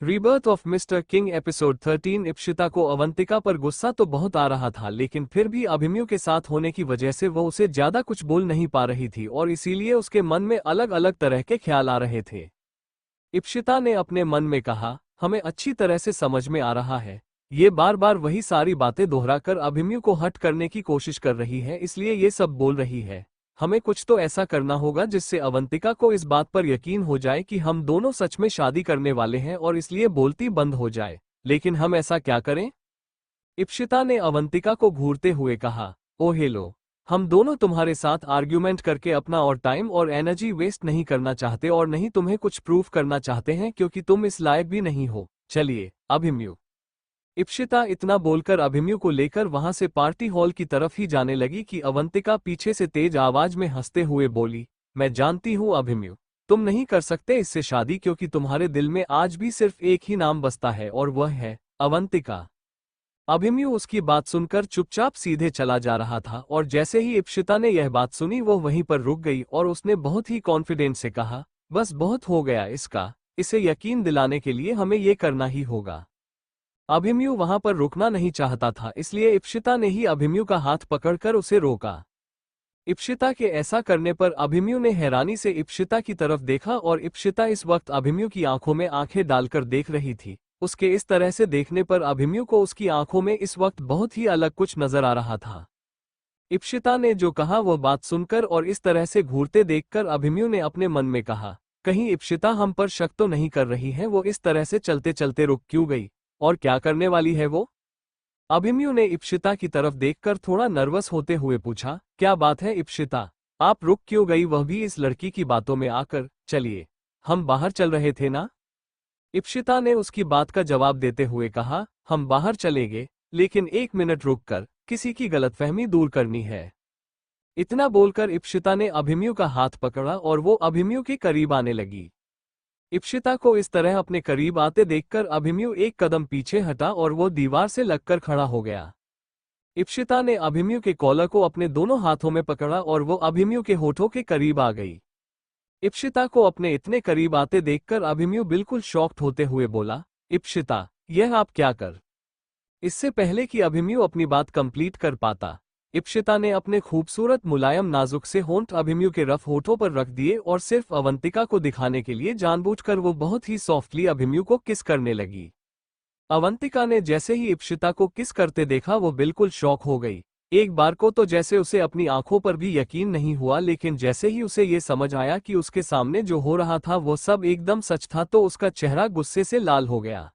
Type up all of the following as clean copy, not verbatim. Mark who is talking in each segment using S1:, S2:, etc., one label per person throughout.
S1: Rebirth of mister king episode 13। Ipshita को अवंतिका पर गुस्सा तो बहुत आ रहा था, लेकिन फिर भी अभिमन्यु के साथ होने की वजह से वो उसे ज्यादा कुछ बोल नहीं पा रही थी और इसीलिए उसके मन में अलग अलग तरह के ख्याल आ रहे थे। इप्शिता ने अपने मन में कहा, हमें अच्छी तरह से समझ में आ रहा है, ये बार बार वही सारी बातें दोहराकर अभिमन्यु को हट करने की कोशिश कर रही है, इसलिए ये सब बोल रही है। हमें कुछ तो ऐसा करना होगा जिससे अवंतिका को इस बात पर यकीन हो जाए कि हम दोनों सच में शादी करने वाले हैं और इसलिए बोलती बंद हो जाए। लेकिन हम ऐसा क्या करें? इप्शिता ने अवंतिका को घूरते हुए कहा, ओ हेलो, हम दोनों तुम्हारे साथ आर्ग्यूमेंट करके अपना और टाइम और एनर्जी वेस्ट नहीं करना चाहते और नहीं तुम्हें कुछ प्रूफ करना चाहते हैं क्योंकि तुम इस लायक भी नहीं हो। चलिए अभिमन्यु। इप्शिता इतना बोलकर अभिमन्यु को लेकर वहां से पार्टी हॉल की तरफ ही जाने लगी कि अवंतिका पीछे से तेज आवाज में हंसते हुए बोली, मैं जानती हूँ अभिमन्यु, तुम नहीं कर सकते इससे शादी क्योंकि तुम्हारे दिल में आज भी सिर्फ एक ही नाम बसता है और वह है अवंतिका। अभिमन्यु उसकी बात सुनकर चुपचाप सीधे चला जा रहा था और जैसे ही इप्शिता ने यह बात सुनी वो वहीं पर रुक गई और उसने बहुत ही कॉन्फिडेंस से कहा, बस बहुत हो गया इसका, इसे यकीन दिलाने के लिए हमें ये करना ही होगा। अभिमन्यु वहां पर रुकना नहीं चाहता था, इसलिए इप्शिता ने ही अभिमन्यु का हाथ पकड़कर उसे रोका। इप्शिता के ऐसा करने पर अभिमन्यु ने हैरानी से इप्शिता की तरफ देखा और इप्शिता इस वक्त अभिमन्यु की आंखों में आंखें डालकर देख रही थी। उसके इस तरह से देखने पर अभिमन्यु को उसकी आंखों में इस वक्त बहुत ही अलग कुछ नजर आ रहा था। इप्शिता ने जो कहा वह बात सुनकर और इस तरह से घूरते देखकर अभिमन्यु ने अपने मन में कहा, कहीं इप्शिता हम पर शक तो नहीं कर रही है, वो इस तरह से चलते चलते रुक क्यों गई और क्या करने वाली है वो? अभिमन्यु ने इप्शिता की तरफ देखकर थोड़ा नर्वस होते हुए पूछा, क्या बात है इप्शिता, आप रुक क्यों गई, वह भी इस लड़की की बातों में आकर? चलिए, हम बाहर चल रहे थे ना? इप्शिता ने उसकी बात का जवाब देते हुए कहा, हम बाहर चलेंगे, लेकिन 1 मिनट रुककर किसी की गलतफहमी दूर करनी है। इतना बोलकर इप्शिता ने अभिमन्यु का हाथ पकड़ा और वो अभिमन्यु के करीब आने लगी। इप्शिता को इस तरह अपने करीब आते देखकर अभिमन्यु एक कदम पीछे हटा और वो दीवार से लगकर खड़ा हो गया। इप्शिता ने अभिमन्यु के कॉलर को अपने दोनों हाथों में पकड़ा और वो अभिमन्यु के होठों के करीब आ गई। इप्शिता को अपने इतने करीब आते देखकर अभिमन्यु बिल्कुल शॉक्ड होते हुए बोला, इप्शिता, यह आप क्या कर? इससे पहले कि अभिमन्यु अपनी बात कंप्लीट कर पाता, इप्शिता ने अपने खूबसूरत मुलायम नाजुक से होंठ अभिमन्यु के रफ होठों पर रख दिए और सिर्फ अवंतिका को दिखाने के लिए जानबूझकर वो बहुत ही सॉफ्टली अभिमन्यु को किस करने लगी। अवंतिका ने जैसे ही इप्शिता को किस करते देखा वो बिल्कुल शॉक हो गई। एक बार को तो जैसे उसे अपनी आंखों पर भी यकीन नहीं हुआ, लेकिन जैसे ही उसे ये समझ आया कि उसके सामने जो हो रहा था वो सब एकदम सच था तो उसका चेहरा गुस्से से लाल हो गया।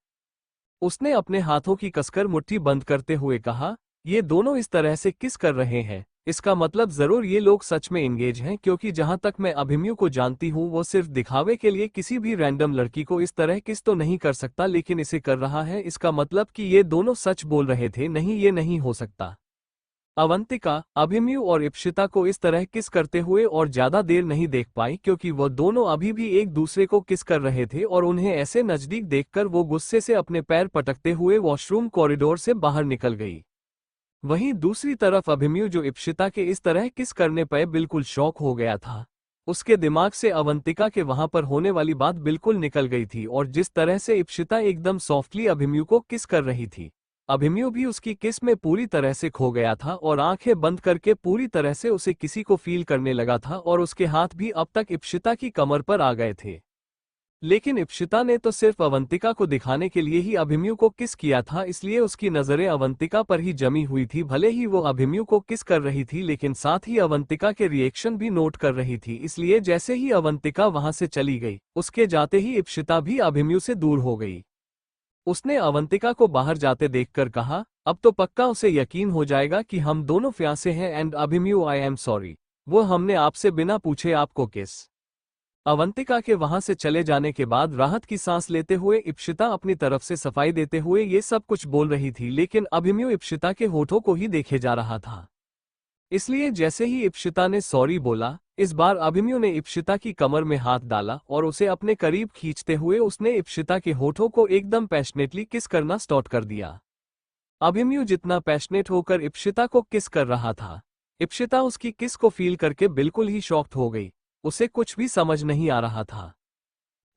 S1: उसने अपने हाथों की कसकर मुट्ठी बंद करते हुए कहा, ये दोनों इस तरह से किस कर रहे हैं, इसका मतलब जरूर ये लोग सच में एंगेज हैं, क्योंकि जहां तक मैं अभिमन्यु को जानती हूँ वो सिर्फ दिखावे के लिए किसी भी रैंडम लड़की को इस तरह किस तो नहीं कर सकता, लेकिन इसे कर रहा है, इसका मतलब कि ये दोनों सच बोल रहे थे। नहीं, ये नहीं हो सकता। अवंतिका अभिमन्यु और इप्शिता को इस तरह किस करते हुए और ज्यादा देर नहीं देख पाई, क्योंकि वो दोनों अभी भी एक दूसरे को किस कर रहे थे और उन्हें ऐसे नजदीक देखकर वो गुस्से से अपने पैर पटकते हुए वॉशरूम कॉरिडोर से बाहर निकल गई। वहीं दूसरी तरफ अभिमन्यु, जो इप्शिता के इस तरह किस करने पर बिल्कुल शॉक हो गया था, उसके दिमाग से अवंतिका के वहां पर होने वाली बात बिल्कुल निकल गई थी और जिस तरह से इप्शिता एकदम सॉफ्टली अभिमन्यु को किस कर रही थी, अभिमन्यु भी उसकी किस में पूरी तरह से खो गया था और आंखें बंद करके पूरी तरह से उसे किसी को फील करने लगा था और उसके हाथ भी अब तक इप्शिता की कमर पर आ गए थे। लेकिन इप्शिता ने तो सिर्फ अवंतिका को दिखाने के लिए ही अभिमन्यु को किस किया था, इसलिए उसकी नजरें अवंतिका पर ही जमी हुई थी। भले ही वो अभिमन्यु को किस कर रही थी, लेकिन साथ ही अवंतिका के रिएक्शन भी नोट कर रही थी, इसलिए जैसे ही अवंतिका वहां से चली गई, उसके जाते ही इप्शिता भी अभिमन्यु से दूर हो गई। उसने अवंतिका को बाहर जाते देखकर कहा, अब तो पक्का उसे यकीन हो जाएगा कि हम दोनों फियांसे हैं and Abhimanyu, I am sorry, वो हमने आपसे बिना पूछे आपको किस। अवंतिका के वहां से चले जाने के बाद राहत की सांस लेते हुए इप्शिता अपनी तरफ से सफाई देते हुए ये सब कुछ बोल रही थी, लेकिन अभिमन्यु इप्शिता के होठों को ही देखे जा रहा था। इसलिए जैसे ही इप्शिता ने सॉरी बोला, इस बार अभिमन्यु ने इप्शिता की कमर में हाथ डाला और उसे अपने करीब खींचते हुए उसने इप्शिता के होठों को एकदम पैशनेटली किस करना स्टार्ट कर दिया। अभिमन्यु जितना पैशनेट होकर इप्शिता को किस कर रहा था, इप्शिता उसकी किस को फील करके बिल्कुल ही शॉक्ड हो गई। उसे कुछ भी समझ नहीं आ रहा था।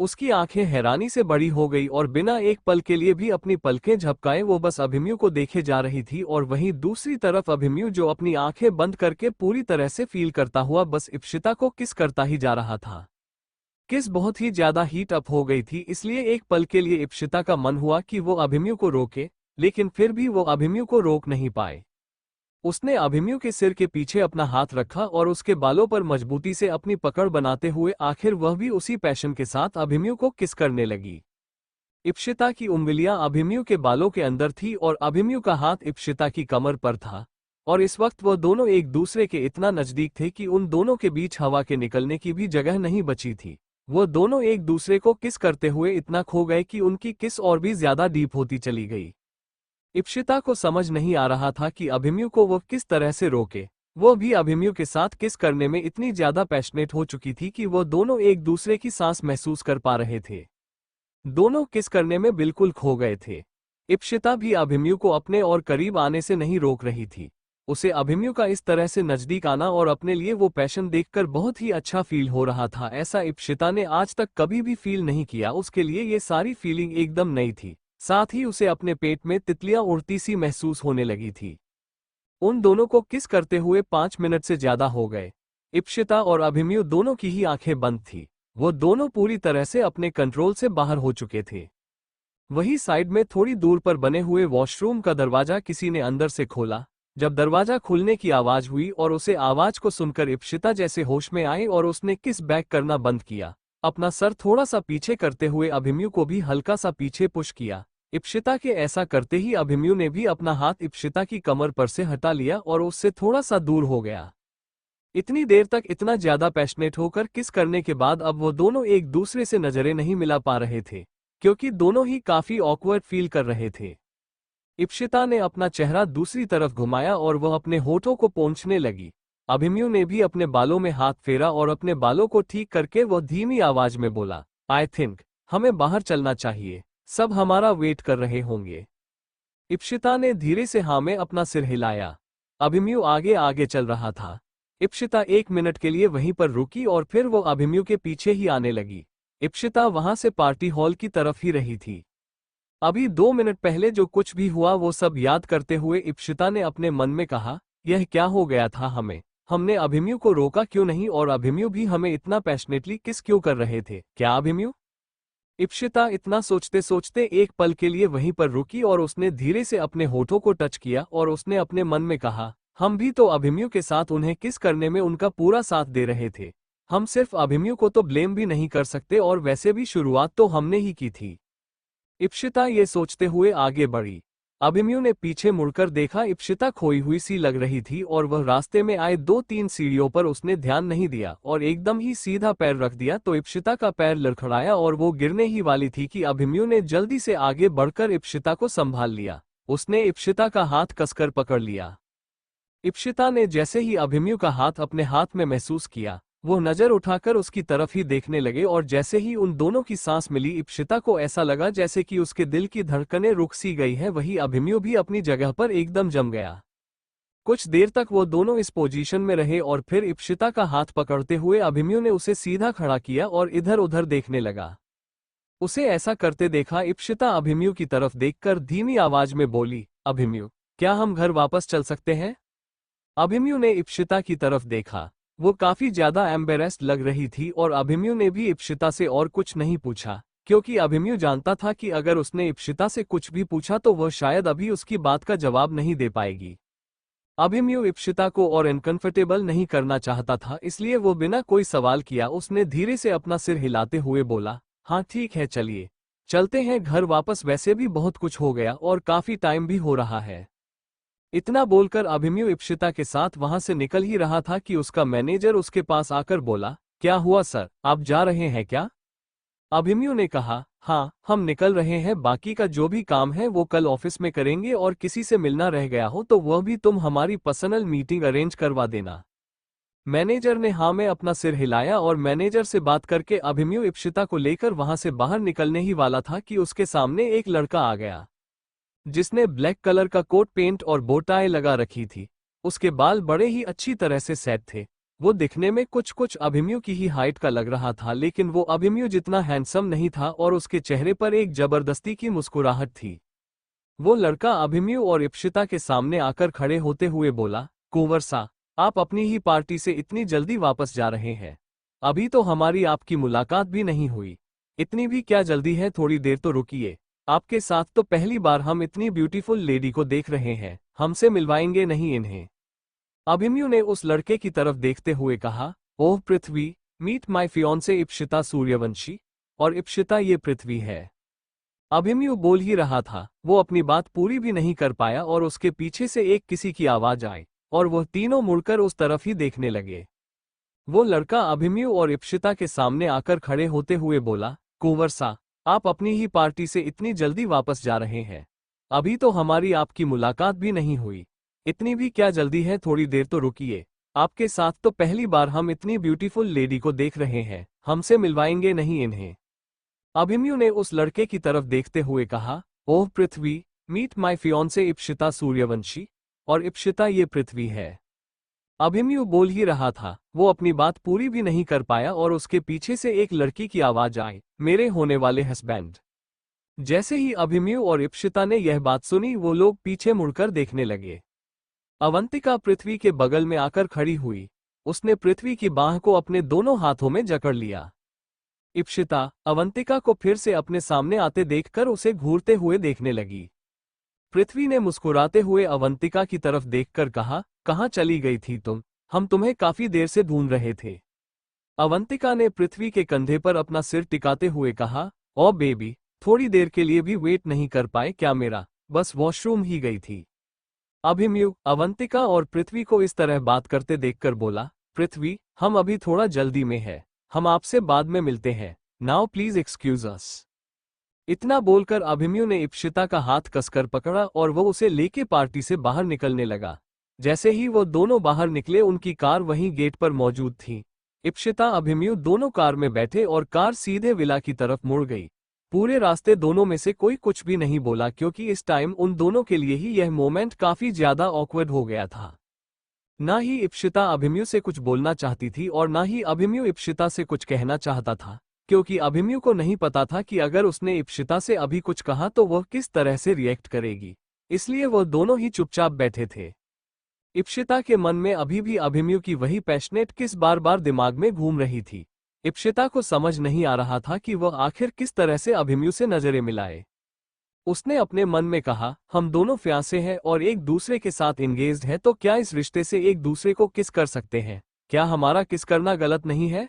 S1: उसकी आंखें हैरानी से बड़ी हो गई और बिना एक पल के लिए भी अपनी पलकें झपकाए वो बस अभिमन्यु को देखे जा रही थी। और वहीं दूसरी तरफ अभिमन्यु जो अपनी आंखें बंद करके पूरी तरह से फील करता हुआ बस इप्शिता को किस करता ही जा रहा था। किस बहुत ही ज्यादा हीट अप हो गई थी, इसलिए एक पल के लिए इप्शिता का मन हुआ कि वो अभिमन्यु को रोके, लेकिन फिर भी वो अभिमन्यु को रोक नहीं पाए। उसने अभिमन्यु के सिर के पीछे अपना हाथ रखा और उसके बालों पर मजबूती से अपनी पकड़ बनाते हुए आखिर वह भी उसी पैशन के साथ अभिमन्यु को किस करने लगी। इप्शिता की उंगलियां अभिमन्यु के बालों के अंदर थी और अभिमन्यु का हाथ इप्शिता की कमर पर था। और इस वक्त वह दोनों एक दूसरे के इतना नजदीक थे कि उन दोनों के बीच हवा के निकलने की भी जगह नहीं बची थी। वो दोनों एक दूसरे को किस करते हुए इतना खो गए कि उनकी किस और भी ज्यादा डीप होती चली गई। इप्शिता को समझ नहीं आ रहा था कि अभिमन्यु को वो किस तरह से रोके। वो भी अभिमन्यु के साथ किस करने में इतनी ज्यादा पैशनेट हो चुकी थी कि वो दोनों एक दूसरे की सांस महसूस कर पा रहे थे। दोनों किस करने में बिल्कुल खो गए थे। इप्शिता भी अभिमन्यु को अपने और करीब आने से नहीं रोक रही थी। उसे अभिमन्यु का इस तरह से नजदीक आना और अपने लिए वो पैशन देखकर बहुत ही अच्छा फील हो रहा था। ऐसा इप्शिता ने आज तक कभी भी फील नहीं किया। उसके लिए ये सारी फीलिंग एकदम नई थी। साथ ही उसे अपने पेट में तितलियां उड़ती सी महसूस होने लगी थी। उन दोनों को किस करते हुए 5 मिनट से ज्यादा हो गए। इप्शिता और अभिमन्यु दोनों की ही आंखें बंद थी। वो दोनों पूरी तरह से अपने कंट्रोल से बाहर हो चुके थे। वही साइड में थोड़ी दूर पर बने हुए वॉशरूम का दरवाजा किसी ने अंदर से खोला। जब दरवाजा खुलने की आवाज हुई और उसे आवाज को सुनकर इप्शिता जैसे होश में आई और उसने किस बैक करना बंद किया। अपना सर थोड़ा सा पीछे करते हुए अभिमन्यु को भी हल्का सा पीछे पुश किया। इप्शिता के ऐसा करते ही अभिमन्यु ने भी अपना हाथ इप्शिता की कमर पर से हटा लिया और उससे थोड़ा सा दूर हो गया। इतनी देर तक इतना ज्यादा पैशनेट होकर किस करने के बाद अब वो दोनों एक दूसरे से नजरें नहीं मिला पा रहे थे, क्योंकि दोनों ही काफी ऑकवर्ड फील कर रहे थे। इप्शिता ने अपना चेहरा दूसरी तरफ घुमाया और वह अपने होठों को पोंछने लगी। अभिमन्यु ने भी अपने बालों में हाथ फेरा और अपने बालों को ठीक करके वह धीमी आवाज में बोला, आई थिंक हमें बाहर चलना चाहिए, सब हमारा वेट कर रहे होंगे। इप्शिता ने धीरे से हाँ में अपना सिर हिलाया। अभिमन्यु आगे आगे चल रहा था। इप्शिता 1 मिनट के लिए वहीं पर रुकी और फिर वो अभिमन्यु के पीछे ही आने लगी। इप्शिता वहां से पार्टी हॉल की तरफ ही रही थी। अभी 2 मिनट पहले जो कुछ भी हुआ वो सब याद करते हुए इप्शिता ने अपने मन में कहा, यह क्या हो गया था हमने अभिमन्यु को रोका क्यों नहीं और अभिमन्यु भी हमें इतना पैशनेटली किस क्यों कर रहे थे, क्या अभिमन्यु? इप्शिता इतना सोचते सोचते एक पल के लिए वहीं पर रुकी और उसने धीरे से अपने होठों को टच किया और उसने अपने मन में कहा, हम भी तो अभिमन्यु के साथ उन्हें किस करने में उनका पूरा साथ दे रहे थे। हम सिर्फ अभिमन्यु को तो ब्लेम भी नहीं कर सकते और वैसे भी शुरुआत तो हमने ही की थी। इप्शिता ये सोचते हुए आगे बढ़ी। अभिमन्यु ने पीछे मुड़कर देखा। इप्शिता खोई हुई सी लग रही थी और वह रास्ते में आए 2-3 सीढ़ियों पर उसने ध्यान नहीं दिया और एकदम ही सीधा पैर रख दिया तो इप्शिता का पैर लड़खड़ाया और वो गिरने ही वाली थी कि अभिमन्यु ने जल्दी से आगे बढ़कर इप्शिता को संभाल लिया। उसने इप्शिता का हाथ कसकर पकड़ लिया। इप्शिता ने जैसे ही अभिमन्यु का हाथ अपने हाथ में महसूस किया, वो नजर उठाकर उसकी तरफ ही देखने लगे और जैसे ही उन दोनों की सांस मिली इप्शिता को ऐसा लगा जैसे कि उसके दिल की धड़कनें रुक सी गई हैं। वही अभिमन्यु भी अपनी जगह पर एकदम जम गया। कुछ देर तक वो दोनों इस पोजीशन में रहे और फिर इप्शिता का हाथ पकड़ते हुए अभिमन्यु ने उसे सीधा खड़ा किया और इधर उधर देखने लगा। उसे ऐसा करते देखा इप्शिता अभिमन्यु की तरफ देखकर धीमी आवाज में बोली, अभिमन्यु, क्या हम घर वापस चल सकते हैं? अभिमन्यु ने इप्शिता की तरफ देखा। वो काफी ज्यादा एम्बेरेस्ड लग रही थी और अभिमन्यु ने भी इप्शिता से और कुछ नहीं पूछा, क्योंकि अभिमन्यु जानता था कि अगर उसने इप्शिता से कुछ भी पूछा तो वह शायद अभी उसकी बात का जवाब नहीं दे पाएगी। अभिमन्यु इप्शिता को और अनकंफर्टेबल नहीं करना चाहता था, इसलिए वो बिना कोई सवाल किया उसने धीरे से अपना सिर हिलाते हुए बोला, हाँ ठीक है, चलिए चलते हैं घर वापस, वैसे भी बहुत कुछ हो गया और काफी टाइम भी हो रहा है। इतना बोलकर अभिमन्यु इप्शिता के साथ वहां से निकल ही रहा था कि उसका मैनेजर उसके पास आकर बोला, क्या हुआ सर, आप जा रहे हैं क्या? अभिमन्यु ने कहा, हाँ हम निकल रहे हैं, बाकी का जो भी काम है वो कल ऑफिस में करेंगे और किसी से मिलना रह गया हो तो वह भी तुम हमारी पर्सनल मीटिंग अरेंज करवा देना। मैनेजर ने हाँ में अपना सिर हिलाया और मैनेजर से बात करके अभिमन्यु इप्शिता को लेकर वहां से बाहर निकलने ही वाला था कि उसके सामने एक लड़का आ गया जिसने ब्लैक कलर का कोट पेंट और बोटाई लगा रखी थी। उसके बाल बड़े ही अच्छी तरह से सेट थे। वो दिखने में कुछ कुछ अभिमन्यु की ही हाइट का लग रहा था, लेकिन वो अभिमन्यु जितना हैंडसम नहीं था और उसके चेहरे पर एक जबरदस्ती की मुस्कुराहट थी। वो लड़का अभिमन्यु और इप्सिता के सामने आकर खड़े होते हुए बोला, कुंवर सा, आप अपनी ही पार्टी से इतनी जल्दी वापस जा रहे हैं? अभी तो हमारी आपकी मुलाकात भी नहीं हुई। इतनी भी क्या जल्दी है, थोड़ी देर तो रुकिए। आपके साथ तो पहली बार हम इतनी ब्यूटीफुल लेडी को देख रहे हैं, हमसे मिलवाएंगे नहीं इन्हें? अभिमन्यु ने उस लड़के की तरफ देखते हुए कहा, oh Prithvi, meet my fiancee Ipsita Suryavanshi. और इप्सिता ये पृथ्वी है। अभिमन्यु बोल ही रहा था, वो अपनी बात पूरी भी नहीं कर पाया और उसके पीछे से एक किसी की आवाज आई और वह तीनों मुड़कर उस तरफ ही देखने लगे। वो लड़का अभिमन्यु और इप्सिता के सामने आकर खड़े होते हुए बोला, कुंवर सा, आप अपनी ही पार्टी से इतनी जल्दी वापस जा रहे हैं? अभी तो हमारी आपकी मुलाकात भी नहीं हुई। इतनी भी क्या जल्दी है, थोड़ी देर तो रुकिए। आपके साथ तो पहली बार हम इतनी ब्यूटीफुल लेडी को देख रहे हैं, हमसे मिलवाएंगे नहीं इन्हें? अभिमन्यु ने उस लड़के की तरफ देखते हुए कहा, oh Prithvi, meet my fiancee Ipsita Suryavanshi. और इप्सिता ये पृथ्वी है। अभिमन्यु बोल ही रहा था, वो अपनी बात पूरी भी नहीं कर पाया और उसके पीछे से एक लड़की की आवाज आई, मेरे होने वाले हस्बैंड। जैसे ही अभिमन्यु और इप्सिता ने यह बात सुनी, वो लोग पीछे मुड़कर देखने लगे। अवंतिका पृथ्वी के बगल में आकर खड़ी हुई। उसने पृथ्वी की बाह को अपने दोनों हाथों में जकड़ लिया। इप्सिता अवंतिका को फिर से अपने सामने आते देखकर उसे घूरते हुए देखने लगी। पृथ्वी ने मुस्कुराते हुए अवंतिका की तरफ देखकर कहा, कहाँ चली गई थी तुम? हम तुम्हें काफी देर से ढूंढ रहे थे। अवंतिका ने पृथ्वी के कंधे पर अपना सिर टिकाते हुए कहा, ओ बेबी, थोड़ी देर के लिए भी वेट नहीं कर पाए क्या मेरा? बस वॉशरूम ही गई थी। अभिमन्यु अवंतिका और पृथ्वी को इस तरह बात करते देखकर बोला, पृथ्वी, हम अभी थोड़ा जल्दी में है, हम आपसे बाद में मिलते हैं। नाउ प्लीज एक्सक्यूज अस। इतना बोलकर अभिमन्यु ने इप्सिता का हाथ कसकर पकड़ा और वो उसे लेके पार्टी से बाहर निकलने लगा। जैसे ही वो दोनों बाहर निकले, उनकी कार वहीं गेट पर मौजूद थी। इप्सिता अभिमन्यु दोनों कार में बैठे और कार सीधे विला की तरफ मुड़ गई। पूरे रास्ते दोनों में से कोई कुछ भी नहीं बोला, क्योंकि इस टाइम उन दोनों के लिए ही यह मोमेंट काफी ज्यादा ऑकवर्ड हो गया था। ना ही इप्सिता अभिमन्यु से कुछ बोलना चाहती थी और ना ही अभिमन्यु इप्सिता से कुछ कहना चाहता था, क्योंकि अभिमन्यु को नहीं पता था कि अगर उसने इप्सिता से अभी कुछ कहा तो वह किस तरह से रिएक्ट करेगी। इसलिए वह दोनों ही चुपचाप बैठे थे। इप्सिता के मन में अभी भी अभिमन्यु की वही पैशनेट किस बार बार दिमाग में घूम रही थी। इप्सिता को समझ नहीं आ रहा था कि वह आखिर किस तरह से अभिमन्यु से नजरें मिलाए। उसने अपने मन में कहा, हम दोनों फियांसे हैं और एक दूसरे के साथ एंगेज्ड है, तो क्या इस रिश्ते से एक दूसरे को किस कर सकते हैं? क्या हमारा किस करना गलत नहीं है?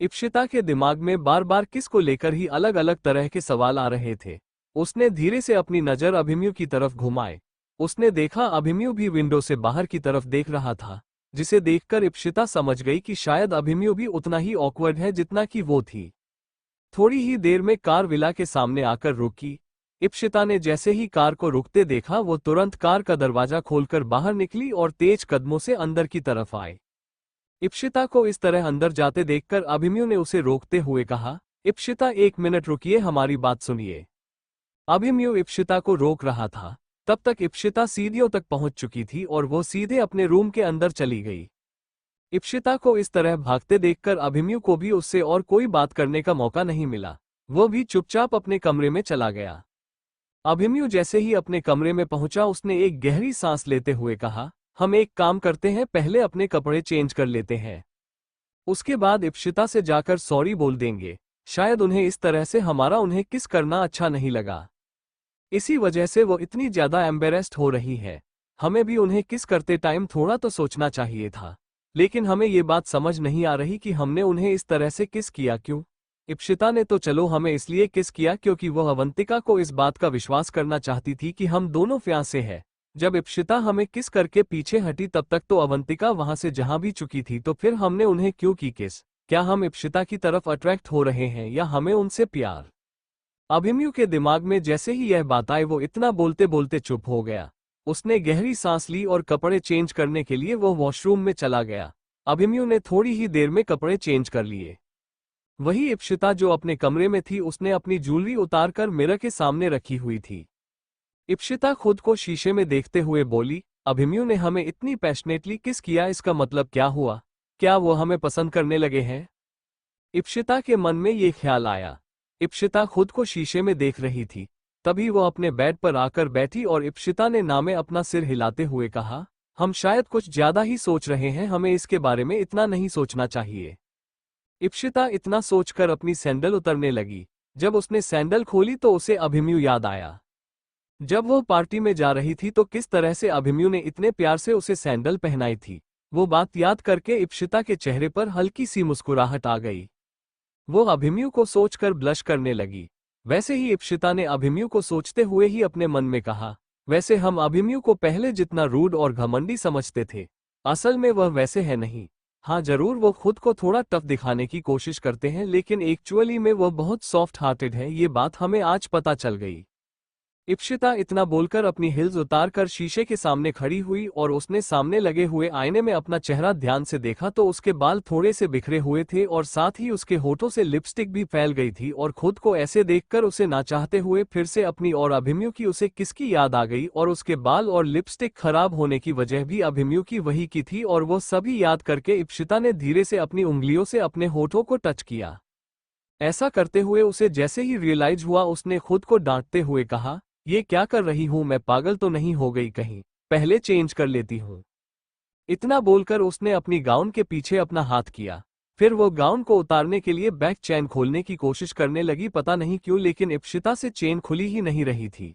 S1: इप्सिता के दिमाग में बार बार किस को लेकर ही अलग अलग तरह के सवाल आ रहे थे। उसने धीरे से अपनी नजर अभिमन्यु की तरफ घुमाए। उसने देखा अभिमन्यु भी विंडो से बाहर की तरफ देख रहा था, जिसे देखकर इप्सिता समझ गई कि शायद अभिमन्यु भी उतना ही ऑकवर्ड है जितना कि वो थी। थोड़ी ही देर में कार विला के सामने आकर रुकी। इप्सिता ने जैसे ही कार को रुकते देखा, वो तुरंत कार का दरवाजा खोलकर बाहर निकली और तेज कदमों से अंदर की तरफ आए। इप्सिता को इस तरह अंदर जाते देखकर अभिमन्यु ने उसे रोकते हुए कहा, इप्सिता एक मिनट रुकिए, हमारी बात सुनिए। अभिमन्यु इप्सिता को रोक रहा था। तब तक इप्सिता सीढ़ियों तक पहुंच चुकी थी और वो सीधे अपने रूम के अंदर चली गई। इप्सिता को इस तरह भागते देखकर अभिमन्यु को भी उससे और कोई बात करने का मौका नहीं मिला। वो भी चुपचाप अपने कमरे में चला गया। अभिमन्यु जैसे ही अपने कमरे में पहुंचा, उसने एक गहरी सांस लेते हुए कहा, हम एक काम करते हैं, पहले अपने कपड़े चेंज कर लेते हैं, उसके बाद इप्सिता से जाकर सॉरी बोल देंगे। शायद उन्हें इस तरह से हमारा उन्हें किस करना अच्छा नहीं लगा, इसी वजह से वो इतनी ज्यादा एम्बेरेस्ड हो रही है। हमें भी उन्हें किस करते टाइम थोड़ा तो सोचना चाहिए था, लेकिन हमें ये बात समझ नहीं आ रही कि हमने उन्हें इस तरह से किस किया क्यों। इप्सिता ने तो चलो हमें इसलिए किस किया क्योंकि वह अवंतिका को इस बात का विश्वास करना चाहती थी कि हम दोनों फियांसे हैं। जब इप्सिता हमें किस करके पीछे हटी, तब तक तो अवंतिका वहां से जहां भी चुकी थी, तो फिर हमने उन्हें क्यों की किस? क्या हम इप्सिता की तरफ अट्रैक्ट हो रहे हैं या हमें उनसे प्यार? अभिमन्यु के दिमाग में जैसे ही यह बात आई, वो इतना बोलते बोलते चुप हो गया। उसने गहरी सांस ली और कपड़े चेंज करने के लिए वो वॉशरूम में चला गया। अभिमन्यु ने थोड़ी ही देर में कपड़े चेंज कर लिए। वही इप्सिता जो अपने कमरे में थी, उसने अपनी ज्वेलरी उतारकर मिरर के सामने रखी हुई थी। इप्सिता खुद को शीशे में देखते हुए बोली, अभिमन्यु ने हमें इतनी पैशनेटली किस किया, इसका मतलब क्या हुआ? क्या वो हमें पसंद करने लगे हैं? इप्शिता के मन में ये ख्याल आया। इप्शिता खुद को शीशे में देख रही थी। तभी वो अपने बेड पर आकर बैठी और इप्शिता ने नामे अपना सिर हिलाते हुए कहा, हम शायद कुछ ज्यादा ही सोच रहे हैं, हमें इसके बारे में इतना नहीं सोचना चाहिए। इप्शिता इतना सोचकर अपनी सैंडल उतरने लगी। जब उसने सैंडल खोली तो उसे अभिमन्यु याद आया। जब वो पार्टी में जा रही थी तो किस तरह से अभिमन्यु ने इतने प्यार से उसे सैंडल पहनाई थी। वो बात याद करके इप्शिता के चेहरे पर हल्की सी मुस्कुराहट आ गई। वो अभिमन्यु को सोचकर ब्लश करने लगी। वैसे ही इप्शिता ने अभिमन्यु को सोचते हुए ही अपने मन में कहा, वैसे हम अभिमन्यु को पहले जितना रूड और घमंडी समझते थे, असल में वह वैसे है नहीं। हाँ जरूर वो खुद को थोड़ा टफ दिखाने की कोशिश करते हैं, लेकिन एक्चुअली में वह बहुत सॉफ्ट हार्टेड है, ये बात हमें आज पता चल गई। इप्शिता इतना बोलकर अपनी हिल्स उतारकर शीशे के सामने खड़ी हुई और उसने सामने लगे हुए आईने में अपना चेहरा ध्यान से देखा तो उसके बाल थोड़े से बिखरे हुए थे और साथ ही उसके होठों से लिपस्टिक भी फैल गई थी और खुद को ऐसे देखकर उसे ना चाहते हुए फिर से अपनी और अभिमन्यु की उसे किसकी याद आ गई और उसके बाल और लिपस्टिक खराब होने की वजह भी अभिमन्यु की वही की थी और वो सभी याद करके इप्शिता ने धीरे से अपनी उंगलियों से अपने होठों को टच किया। ऐसा करते हुए उसे जैसे ही रियलाइज हुआ उसने खुद को डांटते हुए कहा, ये क्या कर रही हूं मैं, पागल तो नहीं हो गई कहीं, पहले चेंज कर लेती हूं। इतना बोलकर उसने अपनी गाउन के पीछे अपना हाथ किया। फिर वो गाउन को उतारने के लिए बैक चेन खोलने की कोशिश करने लगी, पता नहीं क्यों लेकिन इप्शिता से चेन खुली ही नहीं रही थी।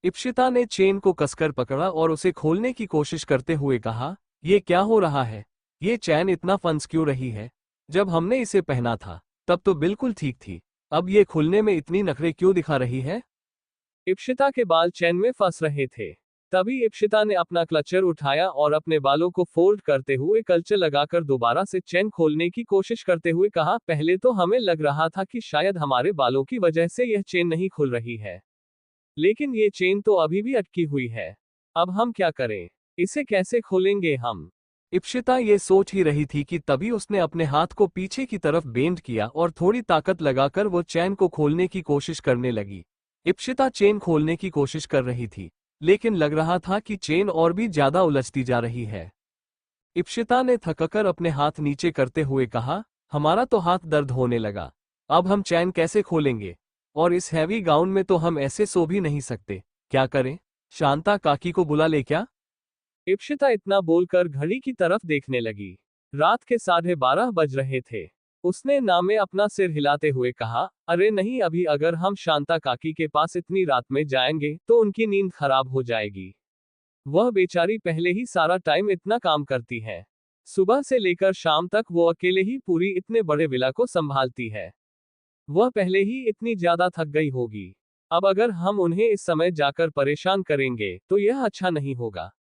S1: इप्शिता ने चेन को कसकर पकड़ा और उसे खोलने की कोशिश करते हुए कहा, ये क्या हो रहा है, ये चैन इतना फंस क्यों रही है, जब हमने इसे पहना था तब तो बिल्कुल ठीक थी, अब ये खुलने में इतनी नखरे क्यों दिखा रही है? इप्शिता के बाल चैन में फंस रहे थे। तभी इप्शिता ने अपना क्लचर उठाया और अपने बालों को फोल्ड करते हुए कल्चर लगाकर दोबारा से चैन खोलने की कोशिश करते हुए कहा, पहले तो हमें लग रहा था कि शायद हमारे बालों की वजह से यह चेन नहीं खुल रही है, लेकिन ये चेन तो अभी भी अटकी हुई है। अब हम क्या करें, इसे कैसे खोलेंगे हम? इप्शिता ये सोच ही रही थी कि तभी उसने अपने हाथ को पीछे की तरफ बेंड किया और थोड़ी ताकत लगाकर वो चैन को खोलने की कोशिश करने लगी। इप्शिता चेन खोलने की कोशिश कर रही थी, लेकिन लग रहा था कि चेन और भी ज्यादा उलझती जा रही है। इप्शिता ने थककर अपने हाथ नीचे करते हुए कहा, हमारा तो हाथ दर्द होने लगा, अब हम चैन कैसे खोलेंगे, और इस हैवी गाउन में तो हम ऐसे सो भी नहीं सकते, क्या करें, शांता काकी को बुला ले क्या? इप्शिता इतना बोलकर घड़ी की तरफ देखने लगी। रात के 12:30 बज रहे थे। उसने नामे अपना सिर हिलाते हुए कहा, अरे नहीं, अभी अगर हम शांता काकी के पास इतनी रात में जाएंगे तो उनकी नींद खराब हो जाएगी। वह बेचारी पहले ही सारा टाइम इतना काम करती है, सुबह से लेकर शाम तक वो अकेले ही पूरी इतने बड़े विला को संभालती है। वह पहले ही इतनी ज्यादा थक गई होगी। अब अगर हम उन्हें इस समय जाकर परेशान करेंगे तो यह अच्छा नहीं होगा।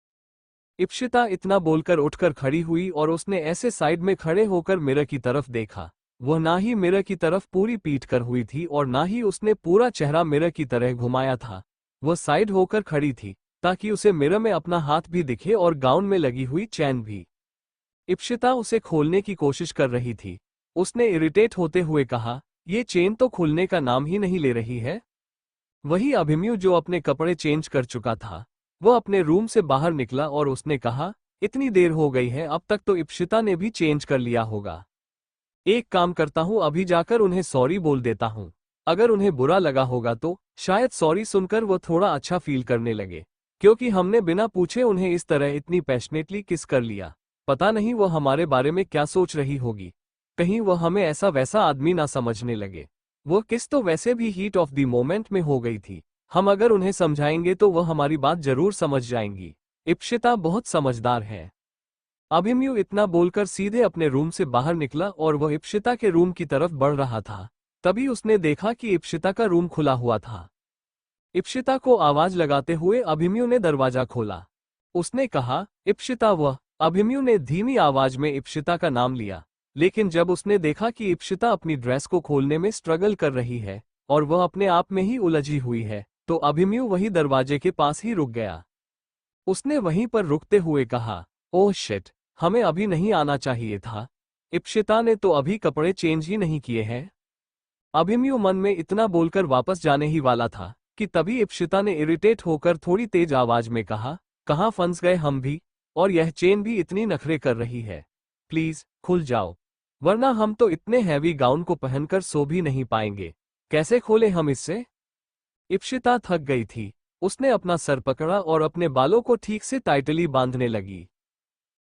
S1: इप्शिता इतना बोलकर उठकर खड़ी हुई और उसने ऐसे साइड में खड़े होकर मिरर की तरफ देखा। वह ना ही मिरर की तरफ पूरी पीट कर हुई थी और ना ही उसने पूरा चेहरा मिरर की तरह घुमाया था। वह साइड होकर खड़ी थी ताकि उसे मिरर में अपना हाथ भी दिखे और गाउन में लगी हुई चैन भी। इप्शिता उसे खोलने की कोशिश कर रही थी। उसने इरिटेट होते हुए कहा, ये चेन तो खुलने का नाम ही नहीं ले रही है। वही अभिमन्यु जो अपने कपड़े चेंज कर चुका था, वो अपने रूम से बाहर निकला और उसने कहा, इतनी देर हो गई है, अब तक तो इप्शिता ने भी चेंज कर लिया होगा। एक काम करता हूँ, अभी जाकर उन्हें सॉरी बोल देता हूँ। अगर उन्हें बुरा लगा होगा तो शायद सॉरी सुनकर वो थोड़ा अच्छा फील करने लगे, क्योंकि हमने बिना पूछे उन्हें इस तरह इतनी पैशनेटली किस कर लिया। पता नहीं वो हमारे बारे में क्या सोच रही होगी, कहीं वो हमें ऐसा वैसा आदमी ना समझने लगे। वो किस तो वैसे भी हीट ऑफ द मोमेंट में हो गई थी। हम अगर उन्हें समझाएंगे तो वह हमारी बात जरूर समझ जाएंगी। इप्शिता बहुत समझदार है। अभिमन्यु इतना बोलकर सीधे अपने रूम से बाहर निकला और वह इप्शिता के रूम की तरफ बढ़ रहा था। तभी उसने देखा कि इप्शिता का रूम खुला हुआ था। इप्शिता को आवाज लगाते हुए अभिमन्यु ने दरवाजा खोला। उसने कहा, इप्शिता। वह अभिमन्यु ने धीमी आवाज में इप्शिता का नाम लिया, लेकिन जब उसने देखा कि इप्शिता अपनी ड्रेस को खोलने में स्ट्रगल कर रही है और वह अपने आप में ही उलझी हुई है, तो अभिमन्यु वही दरवाजे के पास ही रुक गया। उसने वहीं पर रुकते हुए कहा, ओह शिट, हमें अभी नहीं आना चाहिए था। इप्शिता ने तो अभी कपड़े चेंज ही नहीं किए हैं। अभिमन्यु मन में इतना बोलकर वापस जाने ही वाला था कि तभी इप्शिता ने इरिटेट होकर थोड़ी तेज आवाज में कहा, कहाँ फंस गए हम भी, और यह चेन भी इतनी नखरे कर रही है। प्लीज खुल जाओ, वरना हम तो इतने हैवी गाउन को पहनकर सो भी नहीं पाएंगे। कैसे खोले हम इससे? इप्शिता थक गई थी। उसने अपना सर पकड़ा और अपने बालों को ठीक से टाइटली बांधने लगी।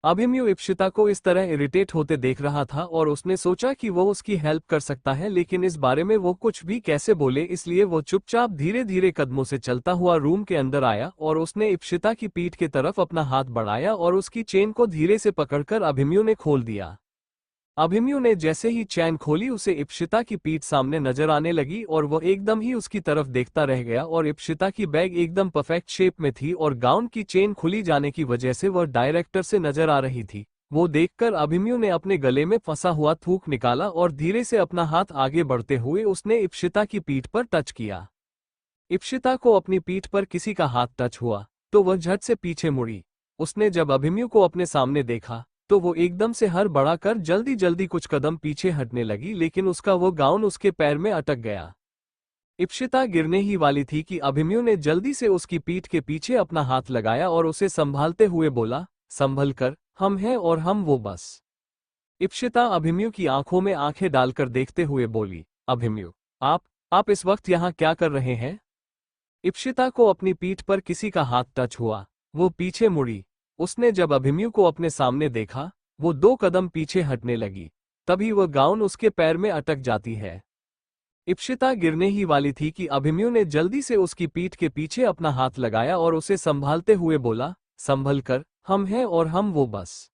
S1: अभिमन्यु इप्शिता को इस तरह इरिटेट होते देख रहा था और उसने सोचा कि वो उसकी हेल्प कर सकता है, लेकिन इस बारे में वो कुछ भी कैसे बोले, इसलिए वो चुपचाप धीरे धीरे कदमों से चलता हुआ रूम के अंदर आया और उसने इप्शिता की पीठ की तरफ अपना हाथ बढ़ाया और उसकी चेन को धीरे से पकड़कर अभिमन्यु ने खोल दिया। अभिमन्यु ने जैसे ही चैन खोली उसे इप्शिता की पीठ सामने नजर आने लगी और वो एकदम ही उसकी तरफ देखता रह गया और इप्शिता की बैग एकदम परफेक्ट शेप में थी और गाउन की चेन खुली जाने की वजह से वह डायरेक्टर से नजर आ रही थी। वो देखकर अभिमन्यु ने अपने गले में फंसा हुआ थूक निकाला और धीरे से अपना हाथ आगे बढ़ते हुए उसने इप्शिता की पीठ पर टच किया। इप्शिता को अपनी पीठ पर किसी का हाथ टच हुआ तो वह झट से पीछे मुड़ी। उसने जब अभिमन्यु को अपने सामने देखा तो वो एकदम से हर बढ़ाकर जल्दी जल्दी कुछ कदम पीछे हटने लगी, लेकिन उसका वो गाउन उसके पैर में अटक गया। इप्शिता गिरने ही वाली थी कि अभिमन्यु ने जल्दी से उसकी पीठ के पीछे अपना हाथ लगाया और उसे संभालते हुए बोला, संभल कर, हम हैं और हम वो बस। इप्शिता अभिमन्यु की आंखों में आंखें डालकर देखते हुए बोली, अभिमन्यु, आप इस वक्त यहाँ क्या कर रहे हैं? इप्शिता को अपनी पीठ पर किसी का हाथ टच हुआ। वो पीछे मुड़ी। उसने जब अभिमन्यु को अपने सामने देखा, वो 2 कदम पीछे हटने लगी। तभी वह गाउन उसके पैर में अटक जाती है। इप्शिता गिरने ही वाली थी कि अभिमन्यु ने जल्दी से उसकी पीठ के पीछे अपना हाथ लगाया और उसे संभालते हुए बोला, संभल कर, हम हैं और हम वो बस।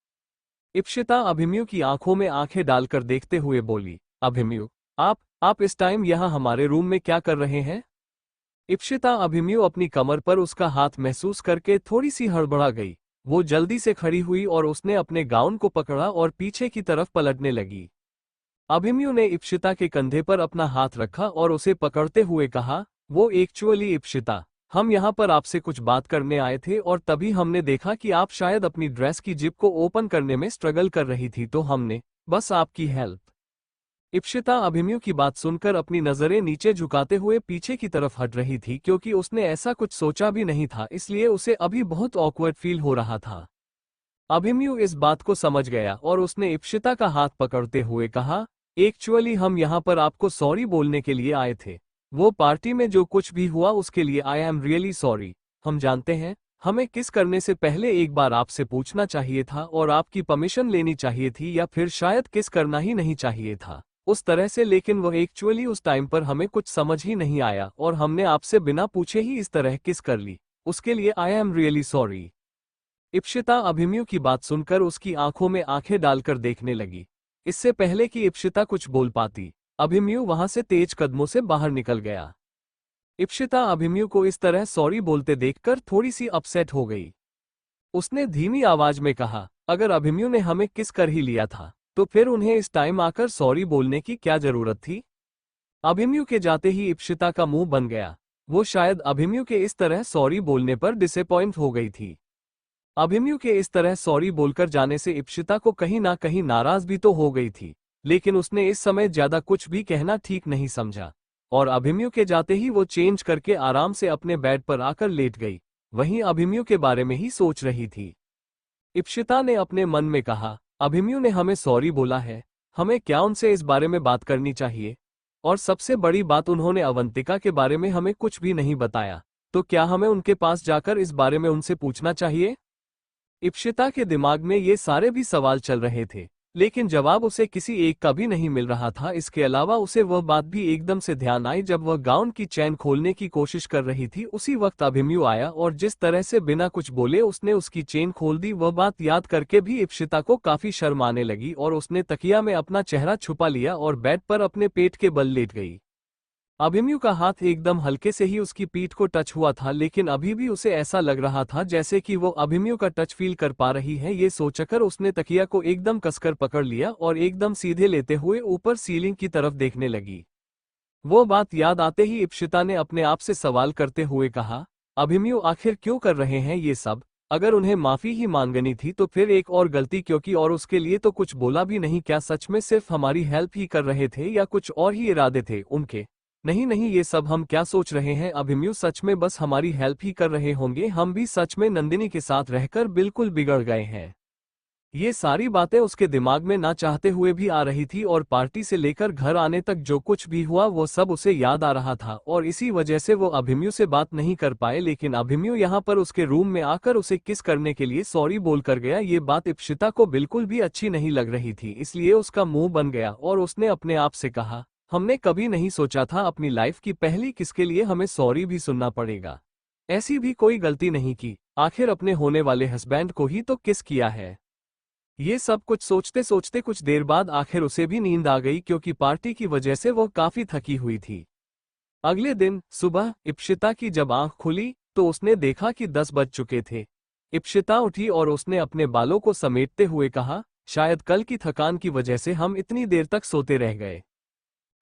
S1: इप्शिता अभिमन्यु की आंखों में आंखें डालकर देखते हुए बोली, अभिमन्यु, आप इस टाइम यहाँ हमारे रूम में क्या कर रहे हैं? इप्शिता अभिमन्यु अपनी कमर पर उसका हाथ महसूस करके थोड़ी सी हड़बड़ा गई। वो जल्दी से खड़ी हुई और उसने अपने गाउन को पकड़ा और पीछे की तरफ पलटने लगी। अभिमन्यु ने इप्शिता के कंधे पर अपना हाथ रखा और उसे पकड़ते हुए कहा, वो एक्चुअली इप्शिता, हम यहाँ पर आपसे कुछ बात करने आए थे और तभी हमने देखा कि आप शायद अपनी ड्रेस की जिप को ओपन करने में स्ट्रगल कर रही थी, तो हमने बस आपकी हेल्प। इप्शिता अभिमन्यु की बात सुनकर अपनी नजरें नीचे झुकाते हुए पीछे की तरफ हट रही थी, क्योंकि उसने ऐसा कुछ सोचा भी नहीं था, इसलिए उसे अभी बहुत ऑकवर्ड फील हो रहा था। अभिमन्यु इस बात को समझ गया और उसने इप्शिता का हाथ पकड़ते हुए कहा, एक्चुअली हम यहाँ पर आपको सॉरी बोलने के लिए आए थे। वो पार्टी में जो कुछ भी हुआ उसके लिए आई एम रियली सॉरी। हम जानते हैं हमें किस करने से पहले एक बार आपसे पूछना चाहिए था और आपकी परमिशन लेनी चाहिए थी, या फिर शायद किस करना ही नहीं चाहिए था उस तरह से, लेकिन वो एक्चुअली उस टाइम पर हमें कुछ समझ ही नहीं आया और हमने आपसे बिना पूछे ही इस तरह किस कर ली। उसके लिए I am really sorry. Ipshita Abhimanyu की बात सुनकर उसकी आंखों में आंखें डालकर देखने लगी। इससे पहले कि इप्शिता कुछ बोल पाती, अभिमन्यु वहां से तेज कदमों से बाहर निकल गया। इप्शिता अभिमन्यु को इस तरह सॉरी बोलते देखकर थोड़ी सी अपसेट हो गई। उसने धीमी आवाज में कहा, अगर अभिमन्यु ने हमें किस कर ही लिया था तो फिर उन्हें इस टाइम आकर सॉरी बोलने की क्या जरूरत थी? अभिमन्यु के जाते ही इप्शिता का मुंह बन गया। वो शायद अभिमन्यु के इस तरह सॉरी बोलने पर डिसअपॉइंट हो गई थी। अभिमन्यु के इस तरह सॉरी बोलकर जाने से इप्शिता को कहीं ना कहीं नाराज भी तो हो गई थी, लेकिन उसने इस समय ज्यादा कुछ भी कहना ठीक नहीं समझा और अभिमन्यु के जाते ही वो चेंज करके आराम से अपने बेड पर आकर लेट गई। वहीं अभिमन्यु के बारे में ही सोच रही थी। इप्शिता ने अपने मन में कहा, अभिमन्यु ने हमें सॉरी बोला है, हमें क्या उनसे इस बारे में बात करनी चाहिए? और सबसे बड़ी बात, उन्होंने अवंतिका के बारे में हमें कुछ भी नहीं बताया, तो क्या हमें उनके पास जाकर इस बारे में उनसे पूछना चाहिए? इप्शिता के दिमाग में ये सारे भी सवाल चल रहे थे, लेकिन जवाब उसे किसी एक का भी नहीं मिल रहा था। इसके अलावा उसे वह बात भी एकदम से ध्यान आई जब वह गाउन की चैन खोलने की कोशिश कर रही थी। उसी वक्त अभिमन्यु आया और जिस तरह से बिना कुछ बोले उसने उसकी चेन खोल दी, वह बात याद करके भी इप्शिता को काफी शर्म आने लगी और उसने तकिया में अपना चेहरा छुपा लिया और बेड पर अपने पेट के बल लेट गई। अभिमन्यु का हाथ एकदम हल्के से ही उसकी पीठ को टच हुआ था, लेकिन अभी भी उसे ऐसा लग रहा था जैसे कि वो अभिमन्यु का टच फील कर पा रही है। ये सोचकर उसने तकिया को एकदम कसकर पकड़ लिया और एकदम सीधे लेते हुए ऊपर सीलिंग की तरफ देखने लगी। वो बात याद आते ही इप्शिता ने अपने आप से सवाल करते हुए कहा, अभिमन्यु आखिर क्यों कर रहे हैं ये सब? अगर उन्हें माफी ही मांगनी थी तो फिर एक और गलती क्यों की, और उसके लिए तो कुछ बोला भी नहीं। क्या सच में सिर्फ हमारी हेल्प ही कर रहे थे या कुछ और ही इरादे थे उनके? नहीं नहीं, ये सब हम क्या सोच रहे हैं? अभिमन्यु सच में बस हमारी हेल्प ही कर रहे होंगे। हम भी सच में नंदिनी के साथ रहकर बिल्कुल बिगड़ गए हैं। ये सारी बातें उसके दिमाग में ना चाहते हुए भी आ रही थी और पार्टी से लेकर घर आने तक जो कुछ भी हुआ वो सब उसे याद आ रहा था और इसी वजह से वो अभिमन्यु से बात नहीं कर पाए। लेकिन अभिमन्यु यहाँ पर उसके रूम में आकर उसे किस करने के लिए सॉरी बोल कर गया। ये बात इप्शिता को बिल्कुल भी अच्छी नहीं लग रही थी, इसलिए उसका मुंह बन गया और उसने अपने आप से कहा, हमने कभी नहीं सोचा था अपनी लाइफ की पहली किस के लिए हमें सॉरी भी सुनना पड़ेगा। ऐसी भी कोई गलती नहीं की, आखिर अपने होने वाले हस्बैंड को ही तो किस किया है। ये सब कुछ सोचते सोचते कुछ देर बाद आखिर उसे भी नींद आ गई, क्योंकि पार्टी की वजह से वो काफी थकी हुई थी। अगले दिन सुबह इप्शिता की जब आंख खुली तो उसने देखा कि 10 बज चुके थे। इप्शिता उठी और उसने अपने बालों को समेटते हुए कहा, शायद कल की थकान की वजह से हम इतनी देर तक सोते रह गए।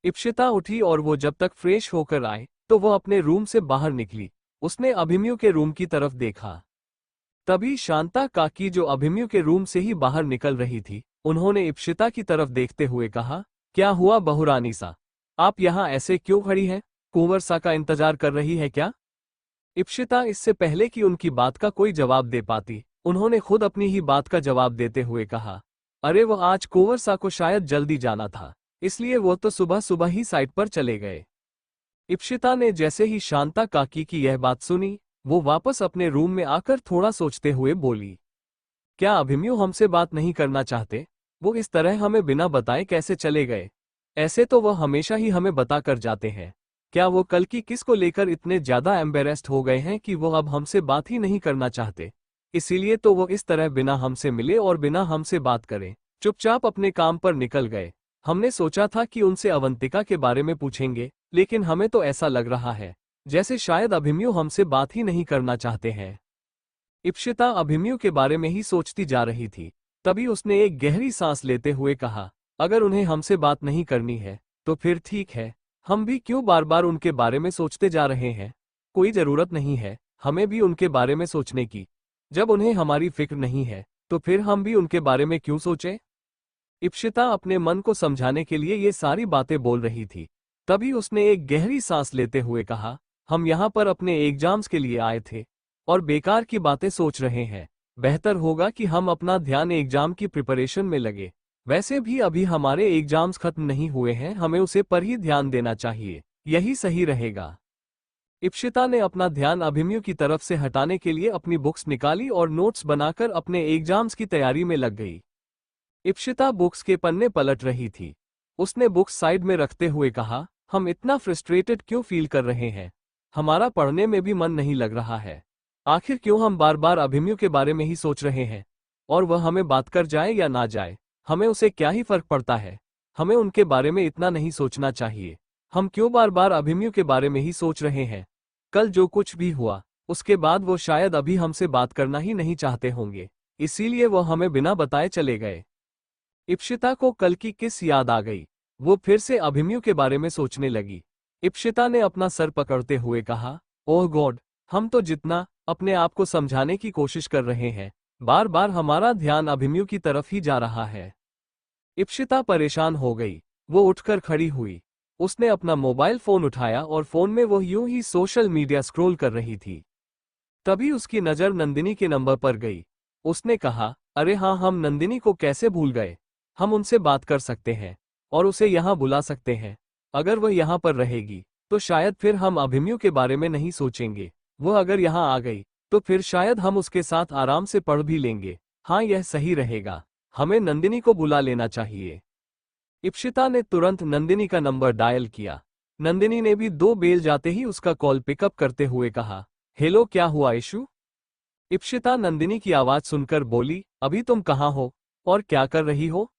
S1: इप्शिता उठी और वो जब तक फ्रेश होकर आए तो वो अपने रूम से बाहर निकली। उसने अभिमन्यु के रूम की तरफ देखा। तभी शांता काकी, जो अभिमन्यु के रूम से ही बाहर निकल रही थी, उन्होंने इप्शिता की तरफ देखते हुए कहा, क्या हुआ बहुरानी सा, आप यहाँ ऐसे क्यों खड़ी हैं? कुंवर सा का इंतजार कर रही है क्या? इप्शिता इससे पहले कि उनकी बात का कोई जवाब दे पाती, उन्होंने खुद अपनी ही बात का जवाब देते हुए कहा, अरे वो आज कुंवर सा को शायद जल्दी जाना था, इसलिए वो तो सुबह सुबह ही साइट पर चले गए। इप्शिता ने जैसे ही शांता काकी की यह बात सुनी, वो वापस अपने रूम में आकर थोड़ा सोचते हुए बोली, क्या अभिमन्यु हमसे बात नहीं करना चाहते? वो इस तरह हमें बिना बताए कैसे चले गए? ऐसे तो वह हमेशा ही हमें बता कर जाते हैं। क्या वो कल की किस को लेकर इतने ज्यादा एम्बेरेस्ड हो गए हैं कि वो अब हमसे बात ही नहीं करना चाहते? इसीलिए तो वो इस तरह बिना हमसे मिले और बिना हमसे बात करे चुपचाप अपने काम पर निकल गए। हमने सोचा था कि उनसे अवंतिका के बारे में पूछेंगे, लेकिन हमें तो ऐसा लग रहा है जैसे शायद अभिमन्यु हमसे बात ही नहीं करना चाहते हैं। इप्शिता अभिमन्यु के बारे में ही सोचती जा रही थी। तभी उसने एक गहरी सांस लेते हुए कहा, अगर उन्हें हमसे बात नहीं करनी है तो फिर ठीक है, हम भी क्यों बार बार उनके बारे में सोचते जा रहे हैं? कोई जरूरत नहीं है हमें भी उनके बारे में सोचने की। जब उन्हें हमारी फिक्र नहीं है तो फिर हम भी उनके बारे में क्यों सोचें? इप्शिता अपने मन को समझाने के लिए ये सारी बातें बोल रही थी। तभी उसने एक गहरी सांस लेते हुए कहा, हम यहाँ पर अपने एग्जाम्स के लिए आए थे और बेकार की बातें सोच रहे हैं। बेहतर होगा कि हम अपना ध्यान एग्जाम की प्रिपरेशन में लगे। वैसे भी अभी हमारे एग्जाम्स खत्म नहीं हुए हैं, हमें उसे पर ही ध्यान देना चाहिए, यही सही रहेगा। इप्शिता ने अपना ध्यान अभिमन्यु की तरफ से हटाने के लिए अपनी बुक्स निकाली और नोट्स बनाकर अपने एग्जाम्स की तैयारी में लग गई। इप्शिता बुक्स के पन्ने पलट रही थी। उसने बुक्स साइड में रखते हुए कहा, हम इतना फ्रस्ट्रेटेड क्यों फील कर रहे हैं? हमारा पढ़ने में भी मन नहीं लग रहा है। आखिर क्यों हम बार बार अभिमन्यु के बारे में ही सोच रहे हैं? और वह हमें बात कर जाए या ना जाए, हमें उसे क्या ही फर्क पड़ता है? हमें उनके बारे में इतना नहीं सोचना चाहिए। हम क्यों बार बार अभिमन्यु के बारे में ही सोच रहे हैं? कल जो कुछ भी हुआ उसके बाद वो शायद अभी हमसे बात करना ही नहीं चाहते होंगे, इसीलिए वो हमें बिना बताए चले गए। इप्शिता को कल की किस याद आ गई। वो फिर से अभिमन्यु के बारे में सोचने लगी। इप्शिता ने अपना सर पकड़ते हुए कहा, ओह गॉड, हम तो जितना अपने आप को समझाने की कोशिश कर रहे हैं, बार बार हमारा ध्यान अभिमन्यु की तरफ ही जा रहा है। इप्शिता परेशान हो गई। वो उठकर खड़ी हुई। उसने अपना मोबाइल फोन उठाया और फोन में वो यूं ही सोशल मीडिया स्क्रॉल कर रही थी। तभी उसकी नज़र नंदिनी के नंबर पर गई। उसने कहा, अरे हाँ, हम नंदिनी को कैसे भूल गए? हम उनसे बात कर सकते हैं और उसे यहाँ बुला सकते हैं। अगर वह यहाँ पर रहेगी तो शायद फिर हम अभिमन्यु के बारे में नहीं सोचेंगे। वह अगर यहाँ आ गई तो फिर शायद हम उसके साथ आराम से पढ़ भी लेंगे। हाँ, यह सही रहेगा, हमें नंदिनी को बुला लेना चाहिए। इप्शिता ने तुरंत नंदिनी का नंबर डायल किया। नंदिनी ने भी 2 बेल जाते ही उसका कॉल पिकअप करते हुए कहा, हेलो, क्या हुआ इशू? इप्शिता नंदिनी की आवाज सुनकर बोली, अभी तुम कहाँ हो और क्या कर रही हो?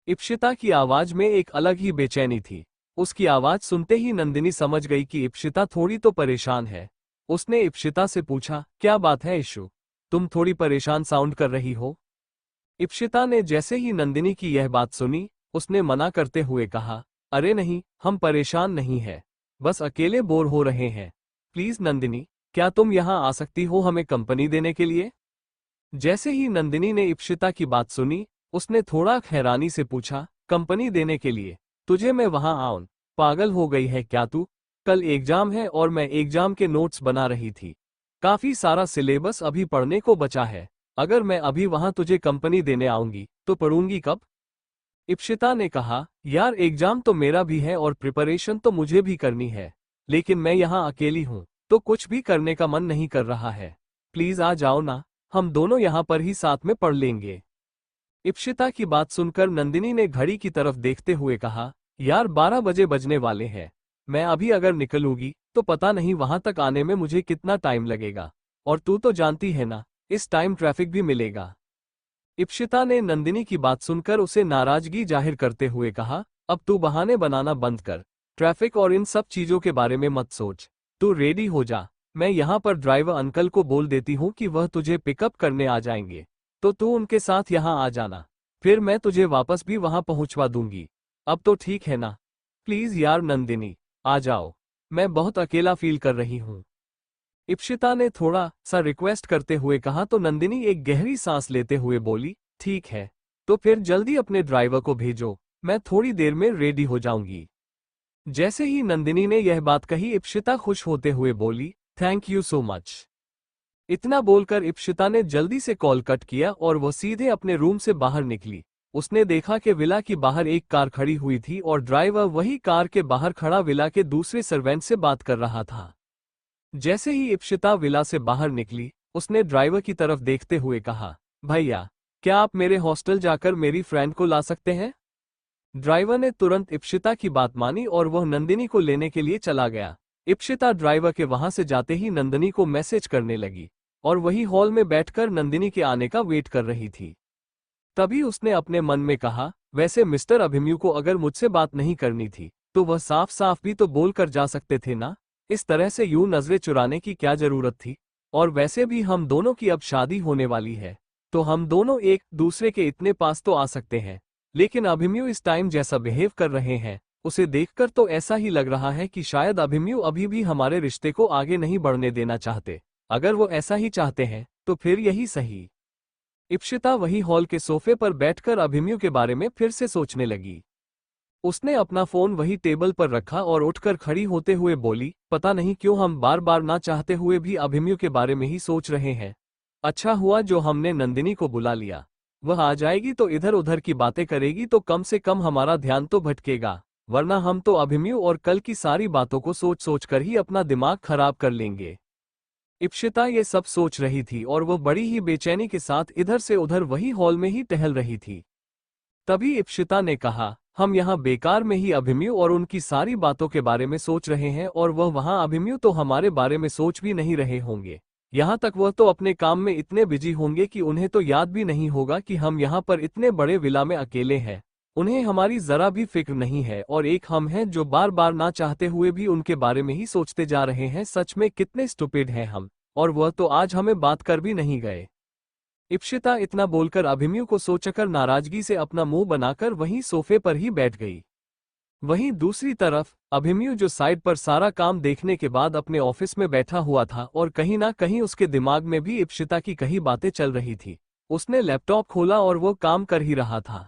S1: इप्शिता की आवाज में एक अलग ही बेचैनी थी। उसकी आवाज सुनते ही नंदिनी समझ गई कि इप्शिता थोड़ी तो परेशान है। उसने इप्शिता से पूछा, क्या बात है इशू? तुम थोड़ी परेशान साउंड कर रही हो। इप्शिता ने जैसे ही नंदिनी की यह बात सुनी, उसने मना करते हुए कहा, अरे नहीं, हम परेशान नहीं हैं, बस अकेले बोर हो रहे हैं। प्लीज नंदिनी, क्या तुम यहाँ आ सकती हो हमें कंपनी देने के लिए? जैसे ही नंदिनी ने इप्शिता की बात सुनी, उसने थोड़ा हैरानी से पूछा, कंपनी देने के लिए? तुझे मैं वहां आऊं? पागल हो गई है क्या तू? कल एग्जाम है और मैं एग्जाम के नोट्स बना रही थी। काफी सारा सिलेबस अभी पढ़ने को बचा है। अगर मैं अभी वहां तुझे कंपनी देने आऊंगी तो पढ़ूंगी कब? इप्शिता ने कहा, यार एग्जाम तो मेरा भी है और प्रिपरेशन तो मुझे भी करनी है, लेकिन मैं यहाँ अकेली हूँ तो कुछ भी करने का मन नहीं कर रहा है। प्लीज आ जाओ ना, हम दोनों यहाँ पर ही साथ में पढ़ लेंगे। इप्शिता की बात सुनकर नंदिनी ने घड़ी की तरफ देखते हुए कहा, यार 12 बजे बजने वाले हैं। मैं अभी अगर निकलूंगी तो पता नहीं वहां तक आने में मुझे कितना टाइम लगेगा, और तू तो जानती है ना, इस टाइम ट्रैफिक भी मिलेगा। इप्शिता ने नंदिनी की बात सुनकर उसे नाराजगी जाहिर करते हुए कहा, अब तू बहाने बनाना बंद कर, ट्रैफिक और इन सब चीजों के बारे में मत सोच। तू रेडी हो जा, मैं यहाँ पर ड्राइवर अंकल को बोल देती हूँ कि वह तुझे पिकअप करने आ जाएंगे, तो तू उनके साथ यहाँ आ जाना, फिर मैं तुझे वापस भी वहां पहुंचवा दूंगी। अब तो ठीक है ना? प्लीज यार नंदिनी, आ जाओ, मैं बहुत अकेला फील कर रही हूँ। इप्शिता ने थोड़ा सा रिक्वेस्ट करते हुए कहा तो नंदिनी एक गहरी सांस लेते हुए बोली, ठीक है, तो फिर जल्दी अपने ड्राइवर को भेजो, मैं थोड़ी देर में रेडी हो जाऊंगी। जैसे ही नंदिनी ने यह बात कही इप्शिता खुश होते हुए बोली, थैंक यू सो मच। इतना बोलकर इप्शिता ने जल्दी से कॉल कट किया और वह सीधे अपने रूम से बाहर निकली। उसने देखा कि विला की बाहर एक कार खड़ी हुई थी और ड्राइवर वही कार के बाहर खड़ा विला के दूसरे सर्वेंट से बात कर रहा था। जैसे ही इप्शिता विला से बाहर निकली, उसने ड्राइवर की तरफ देखते हुए कहा, भैया, क्या आप मेरे हॉस्टल जाकर मेरी फ्रेंड को ला सकते हैं? ड्राइवर ने तुरंत इप्शिता की बात मानी और वह नंदिनी को लेने के लिए चला गया। इप्शिता ड्राइवर के वहां से जाते ही नंदिनी को मैसेज करने लगी और वही हॉल में बैठकर नंदिनी के आने का वेट कर रही थी। तभी उसने अपने मन में कहा, वैसे मिस्टर अभिमन्यु को अगर मुझसे बात नहीं करनी थी तो वह साफ साफ भी तो बोल कर जा सकते थे ना, इस तरह से यूं नजरें चुराने की क्या जरूरत थी। और वैसे भी हम दोनों की अब शादी होने वाली है, तो हम दोनों एक दूसरे के इतने पास तो आ सकते हैं। लेकिन अभिमन्यु इस टाइम जैसा बिहेव कर रहे हैं, उसे देखकर तो ऐसा ही लग रहा है कि शायद अभिमन्यु अभी भी हमारे रिश्ते को आगे नहीं बढ़ने देना चाहते। अगर वो ऐसा ही चाहते हैं तो फिर यही सही। इप्शिता वही हॉल के सोफे पर बैठकर अभिमन्यु के बारे में फिर से सोचने लगी। उसने अपना फोन वही टेबल पर रखा और उठकर खड़ी होते हुए बोली, पता नहीं क्यों हम बार बार ना चाहते हुए भी अभिमन्यु के बारे में ही सोच रहे हैं। अच्छा हुआ जो हमने नंदिनी को बुला लिया, वह आ जाएगी तो इधर उधर की बातें करेगी तो कम से कम हमारा ध्यान तो भटकेगा, वरना हम तो अभिमन्यु और कल की सारी बातों को सोच सोच कर ही अपना दिमाग खराब कर लेंगे। इप्शिता ये सब सोच रही थी और वह बड़ी ही बेचैनी के साथ इधर से उधर वही हॉल में ही टहल रही थी। तभी इप्शिता ने कहा, हम यहाँ बेकार में ही अभिमन्यु और उनकी सारी बातों के बारे में सोच रहे हैं और वह वहाँ अभिमन्यु तो हमारे बारे में सोच भी नहीं रहे होंगे। यहाँ तक वह तो अपने काम में इतने बिजी होंगे कि उन्हें तो याद भी नहीं होगा कि हम यहाँ पर इतने बड़े विला में अकेले हैं। उन्हें हमारी जरा भी फिक्र नहीं है और एक हम हैं जो बार बार ना चाहते हुए भी उनके बारे में ही सोचते जा रहे हैं। सच में कितने स्टूपिड हैं हम, और वह तो आज हमें बात कर भी नहीं गए। इप्शिता इतना बोलकर अभिमन्यु को सोचकर नाराजगी से अपना मुंह बनाकर वहीं सोफे पर ही बैठ गई। वहीं दूसरी तरफ अभिमन्यु जो साइड पर सारा काम देखने के बाद अपने ऑफिस में बैठा हुआ था और कहीं ना कहीं उसके दिमाग में भी इप्शिता की कई बातें चल रही थी। उसने लैपटॉप खोला और वो काम कर ही रहा था।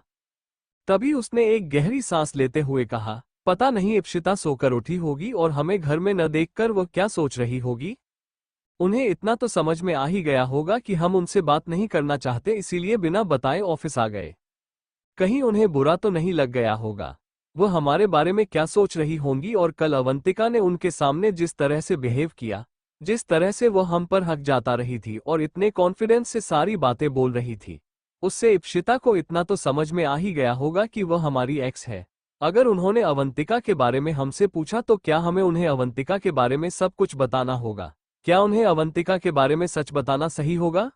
S1: तभी उसने एक गहरी सांस लेते हुए कहा, पता नहीं इप्शिता सोकर उठी होगी और हमें घर में न देखकर वो क्या सोच रही होगी। उन्हें इतना तो समझ में आ ही गया होगा कि हम उनसे बात नहीं करना चाहते, इसीलिए बिना बताए ऑफिस आ गए। कहीं उन्हें बुरा तो नहीं लग गया होगा। वो हमारे बारे में क्या सोच रही होंगी। और कल अवंतिका ने उनके सामने जिस तरह से बिहेव किया, जिस तरह से वो हम पर हक जाता रही थी और इतने कॉन्फिडेंस से सारी बातें बोल रही थी, उससे इप्शिता को इतना तो समझ में आ ही गया होगा कि वह हमारी एक्स है। अगर उन्होंने अवंतिका के बारे में हमसे पूछा तो क्या हमें उन्हें अवंतिका के बारे में सब कुछ बताना होगा? क्या उन्हें अवंतिका के बारे में सच बताना सही होगा?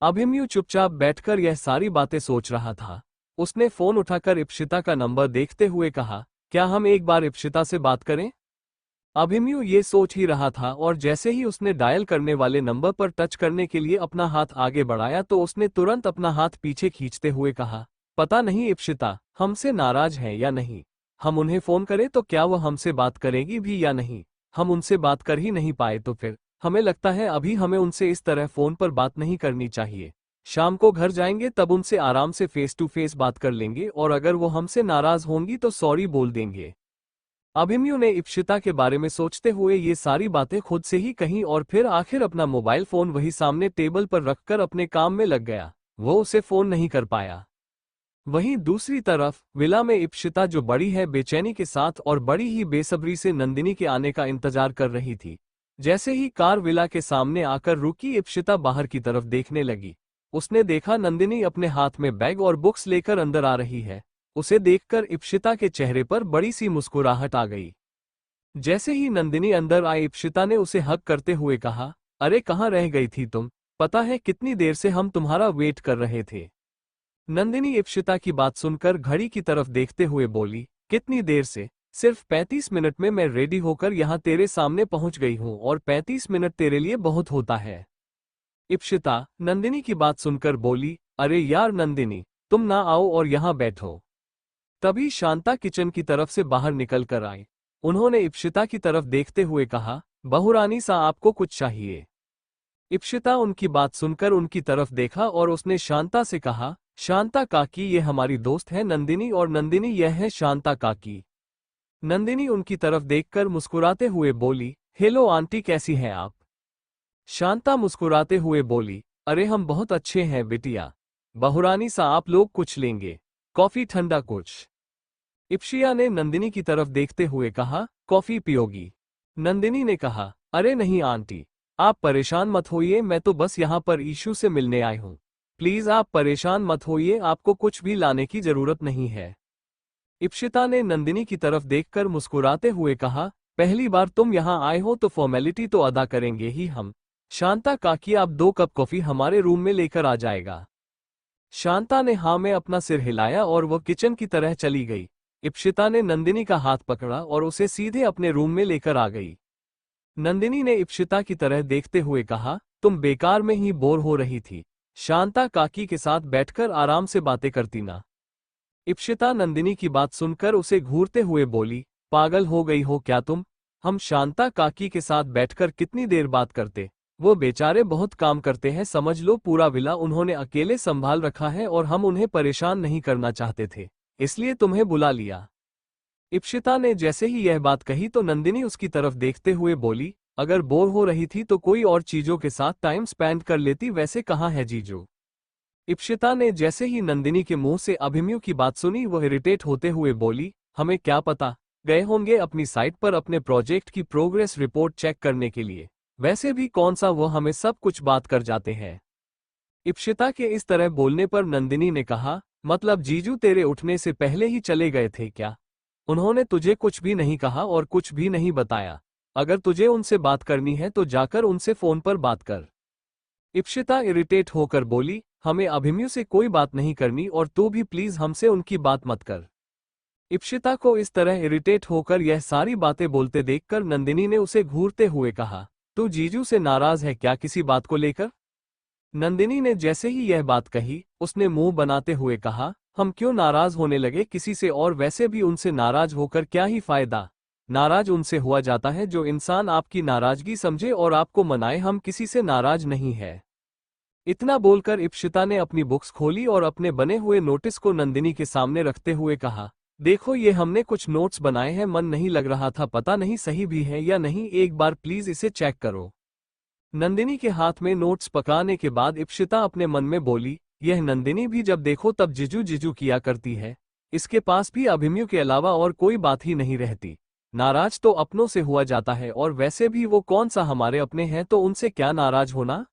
S1: अभिमन्यु चुपचाप बैठकर यह सारी बातें सोच रहा था। उसने फोन उठाकर इप्शिता का नंबर देखते हुए कहा, क्या हम एक बार इप्शिता से बात करें? अभिमन्यु ये सोच ही रहा था और जैसे ही उसने डायल करने वाले नंबर पर टच करने के लिए अपना हाथ आगे बढ़ाया तो उसने तुरंत अपना हाथ पीछे खींचते हुए कहा, पता नहीं इप्शिता हमसे नाराज है या नहीं। हम उन्हें फोन करें तो क्या वह हमसे बात करेगी भी या नहीं? हम उनसे बात कर ही नहीं पाए तो फिर हमें लगता है अभी हमें उनसे इस तरह फोन पर बात नहीं करनी चाहिए। शाम को घर जाएंगे तब उनसे आराम से फेस टू फेस बात कर लेंगे और अगर वो हमसे नाराज होंगी तो सॉरी बोल देंगे। अभिमन्यु ने इप्सिता के बारे में सोचते हुए ये सारी बातें खुद से ही कहीं और फिर आखिर अपना मोबाइल फोन वही सामने टेबल पर रखकर अपने काम में लग गया। वो उसे फोन नहीं कर पाया। वहीं दूसरी तरफ विला में इप्सिता जो बड़ी है बेचैनी के साथ और बड़ी ही बेसब्री से नंदिनी के आने का इंतजार कर रही थी। जैसे ही कार विला के सामने आकर रुकी इप्सिता बाहर की तरफ देखने लगी। उसने देखा नंदिनी अपने हाथ में बैग और बुक्स लेकर अंदर आ रही है। उसे देखकर इप्सिता के चेहरे पर बड़ी सी मुस्कुराहट आ गई। जैसे ही नंदिनी अंदर आई इप्सिता ने उसे हग करते हुए कहा, अरे कहाँ रह गई थी तुम? पता है कितनी देर से हम तुम्हारा वेट कर रहे थे। नंदिनी इप्सिता की बात सुनकर घड़ी की तरफ देखते हुए बोली, कितनी देर से? सिर्फ 35 मिनट में मैं रेडी होकर यहाँ तेरे सामने पहुँच गई हूँ और 35 मिनट तेरे लिए बहुत होता है। इप्सिता नंदिनी की बात सुनकर बोली, अरे यार नंदिनी, तुम ना आओ और यहाँ बैठो। तभी शांता किचन की तरफ से बाहर निकल कर आई। उन्होंने इप्सिता की तरफ देखते हुए कहा, बहुरानी सा आपको कुछ चाहिए? इप्सिता उनकी बात सुनकर उनकी तरफ देखा और उसने शांता से कहा, शांता काकी ये हमारी दोस्त है नंदिनी और नंदिनी यह है शांता काकी। नंदिनी उनकी तरफ देखकर मुस्कुराते हुए बोली, हेलो आंटी कैसी हैं आप? शांता मुस्कुराते हुए बोली, अरे हम बहुत अच्छे हैं बिटिया। बहुरानी सा आप लोग कुछ लेंगे? कॉफी ठंडा कुछ? इप्सिया ने नंदिनी की तरफ देखते हुए कहा, कॉफी पियोगी? नंदिनी ने कहा, अरे नहीं आंटी, आप परेशान मत होइए, मैं तो बस यहाँ पर ईशू से मिलने आई हूँ। प्लीज आप परेशान मत होइए, आपको कुछ भी लाने की जरूरत नहीं है। इप्सिता ने नंदिनी की तरफ देखकर मुस्कुराते हुए कहा, पहली बार तुम यहाँ आए हो तो फॉर्मेलिटी तो अदा करेंगे ही हम। शांता काकी आप 2 कप कॉफी हमारे रूम में लेकर आ जाएगा। शांता ने हाँ में अपना सिर हिलाया और वह किचन की तरह चली गई। इप्सिता ने नंदिनी का हाथ पकड़ा और उसे सीधे अपने रूम में लेकर आ गई। नंदिनी ने इप्सिता की तरह देखते हुए कहा, तुम बेकार में ही बोर हो रही थी, शांता काकी के साथ बैठकर आराम से बातें करती ना। इप्सिता नंदिनी की बात सुनकर उसे घूरते हुए बोली, पागल हो गई हो क्या तुम? हम शांता काकी के साथ बैठकर कितनी देर बात करते? वो बेचारे बहुत काम करते हैं, समझ लो पूरा विला उन्होंने अकेले संभाल रखा है और हम उन्हें परेशान नहीं करना चाहते थे, इसलिए तुम्हें बुला लिया। इप्सिता ने जैसे ही यह बात कही तो नंदिनी उसकी तरफ देखते हुए बोली, अगर बोर हो रही थी तो कोई और चीजों के साथ टाइम स्पेंड कर लेती, वैसे कहाँ है जीजू? इप्सिता ने जैसे ही नंदिनी के मुंह से अभिमन्यु की बात सुनी वह इरिटेट होते हुए बोली, हमें क्या पता, गए होंगे अपनी साइट पर अपने प्रोजेक्ट की प्रोग्रेस रिपोर्ट चेक करने के लिए, वैसे भी कौन सा वो हमें सब कुछ बात कर जाते हैं। इप्सिता के इस तरह बोलने पर नंदिनी ने कहा, मतलब जीजू तेरे उठने से पहले ही चले गए थे क्या? उन्होंने तुझे कुछ भी नहीं कहा और कुछ भी नहीं बताया? अगर तुझे उनसे बात करनी है तो जाकर उनसे फोन पर बात कर। इप्सिता इरिटेट होकर बोली, हमें अभिमन्यु से कोई बात नहीं करनी और तू भी प्लीज हमसे उनकी बात मत कर। इप्सिता को इस तरह इरिटेट होकर यह सारी बातें बोलते देखकर नंदिनी ने उसे घूरते हुए कहा, तू जीजू से नाराज है क्या किसी बात को लेकर? नंदिनी ने जैसे ही यह बात कही उसने मुंह बनाते हुए कहा, हम क्यों नाराज होने लगे किसी से, और वैसे भी उनसे नाराज होकर क्या ही फायदा? नाराज उनसे हुआ जाता है जो इंसान आपकी नाराजगी समझे और आपको मनाए, हम किसी से नाराज नहीं है। इतना बोलकर इप्सिता ने अपनी बुक्स खोली और अपने बने हुए नोटिस को नंदिनी के सामने रखते हुए कहा, देखो ये हमने कुछ नोट्स बनाए हैं, मन नहीं लग रहा था, पता नहीं सही भी है या नहीं, एक बार प्लीज इसे चेक करो। नंदिनी के हाथ में नोट्स पकड़ाने के बाद इप्सिता अपने मन में बोली, यह नंदिनी भी जब देखो तब जिजू जिजू किया करती है, इसके पास भी अभिमन्यु के अलावा और कोई बात ही नहीं रहती। नाराज तो अपनों से हुआ जाता है और वैसे भी वो कौन सा हमारे अपने हैं, तो उनसे क्या नाराज होना?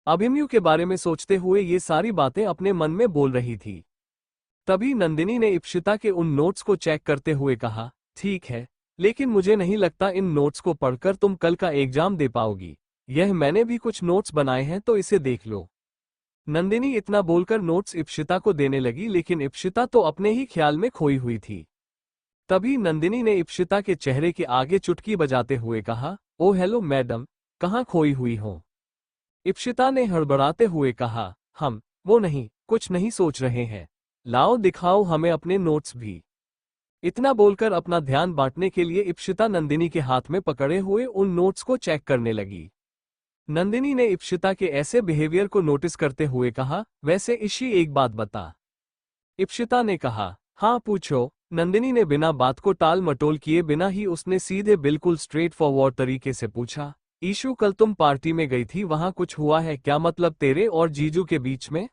S1: अभिमन्यु के बारे में सोचते हुए ये सारी बातें अपने मन में बोल रही थी। तभी नंदिनी ने इप्सिता के उन नोट्स को चेक करते हुए कहा, ठीक है, लेकिन मुझे नहीं लगता इन नोट्स को पढ़कर तुम कल का एग्जाम दे पाओगी। यह मैंने भी कुछ नोट्स बनाए हैं तो इसे देख लो। नंदिनी इतना बोलकर नोट्स इप्सिता को देने लगी, लेकिन इप्सिता तो अपने ही ख्याल में खोई हुई थी। तभी नंदिनी ने इप्सिता के चेहरे के आगे चुटकी बजाते हुए कहा, ओ हेलो मैडम, कहाँ खोई हुई हो? इप्सिता ने हड़बड़ाते हुए कहा, हम वो नहीं, कुछ नहीं सोच रहे हैं, लाओ दिखाओ हमें अपने नोट्स भी। इतना बोलकर अपना ध्यान बांटने के लिए इप्सिता नंदिनी के हाथ में पकड़े हुए उन नोट्स को चेक करने लगी। नंदिनी ने इप्सिता के ऐसे बिहेवियर को नोटिस करते हुए कहा, वैसे इशी एक बात बता। इप्सिता ने कहा, हाँ पूछो, नंदिनी ने बिना बात को टाल मटोल किए बिना ही उसने सीधे बिल्कुल स्ट्रेट फॉरवर्ड तरीके से पूछा, ईशु कल तुम पार्टी में गई थी, वहां कुछ हुआ है क्या, मतलब तेरे और जीजू के बीच में?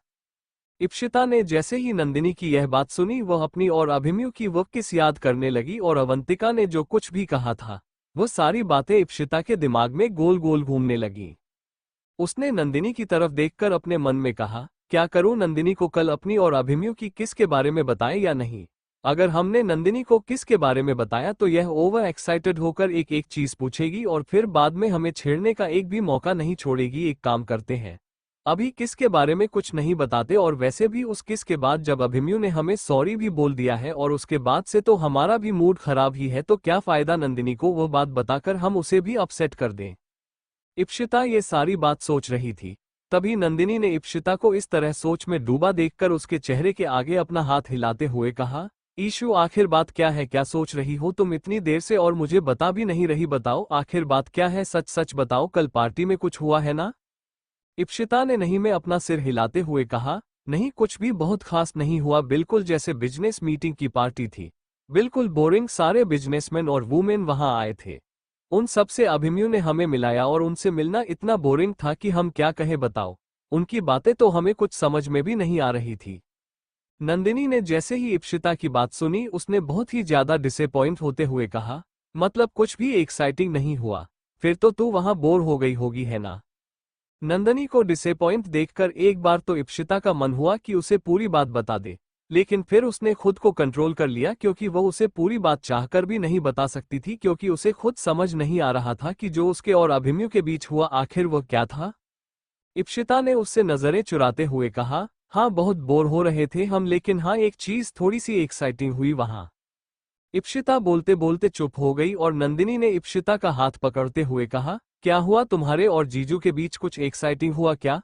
S1: इप्शिता ने जैसे ही नंदिनी की यह बात सुनी वह अपनी और अभिमन्यु की वो किस याद करने लगी और अवंतिका ने जो कुछ भी कहा था वो सारी बातें इप्शिता के दिमाग में गोल गोल घूमने लगी। उसने नंदिनी की तरफ देखकर अपने मन में कहा, क्या करूं, नंदिनी को कल अपनी और अभिमन्यु की किस के बारे में बताएं या नहीं? अगर हमने नंदिनी को किस के बारे में बताया तो यह ओवर एक्साइटेड होकर एक एक चीज पूछेगी और फिर बाद में हमें छेड़ने का एक भी मौका नहीं छोड़ेगी। एक काम करते हैं, अभी किस के बारे में कुछ नहीं बताते, और वैसे भी उस किस के बाद जब अभिमन्यु ने हमें सॉरी भी बोल दिया है और उसके बाद से तो हमारा भी मूड खराब ही है, तो क्या फायदा नंदिनी को वो बात बताकर हम उसे भी अपसेट कर दें। इप्शिता ये सारी बात सोच रही थी। तभी नंदिनी ने इप्शिता को इस तरह सोच में डूबा देखकर उसके चेहरे के आगे अपना हाथ हिलाते हुए कहा, ईशु आखिर बात क्या है, क्या सोच रही हो तुम इतनी देर से और मुझे बता भी नहीं रही, बताओ आखिर बात क्या है, सच सच बताओ, कल पार्टी में कुछ हुआ है ना? इप्शिता ने नहीं में अपना सिर हिलाते हुए कहा, नहीं कुछ भी बहुत खास नहीं हुआ, बिल्कुल जैसे बिजनेस मीटिंग की पार्टी थी, बिल्कुल बोरिंग, सारे बिजनेसमैन और वुमेन वहां आए थे, उन सब से अभिमन्यु ने हमें मिलाया और उनसे मिलना इतना बोरिंग था कि हम क्या कहें बताओ, उनकी बातें तो हमें कुछ समझ में भी नहीं आ रही थी। नंदिनी ने जैसे ही इप्शिता की बात सुनी उसने बहुत ही ज्यादा डिसअपॉइंट होते हुए कहा, मतलब कुछ भी एक्साइटिंग नहीं हुआ, फिर तो तू वहां बोर हो गई होगी है ना? नंदिनी को डिसअपॉइंट देखकर एक बार तो इप्शिता का मन हुआ कि उसे पूरी बात बता दे, लेकिन फिर उसने खुद को कंट्रोल कर लिया क्योंकि वह उसे पूरी बात चाहकर भी नहीं बता सकती थी, क्योंकि उसे खुद समझ नहीं आ रहा था कि जो उसके और अभिमन्यु के बीच हुआ आखिर वह क्या था। इप्शिता ने उससे नजरें चुराते हुए कहा, हाँ बहुत बोर हो रहे थे हम, लेकिन हाँ एक चीज थोड़ी सी एक्साइटिंग हुई वहां। इप्शिता बोलते बोलते चुप हो गई और नंदिनी ने इप्शिता का हाथ पकड़ते हुए कहा, क्या हुआ, तुम्हारे और जीजू के बीच कुछ एक्साइटिंग हुआ क्या?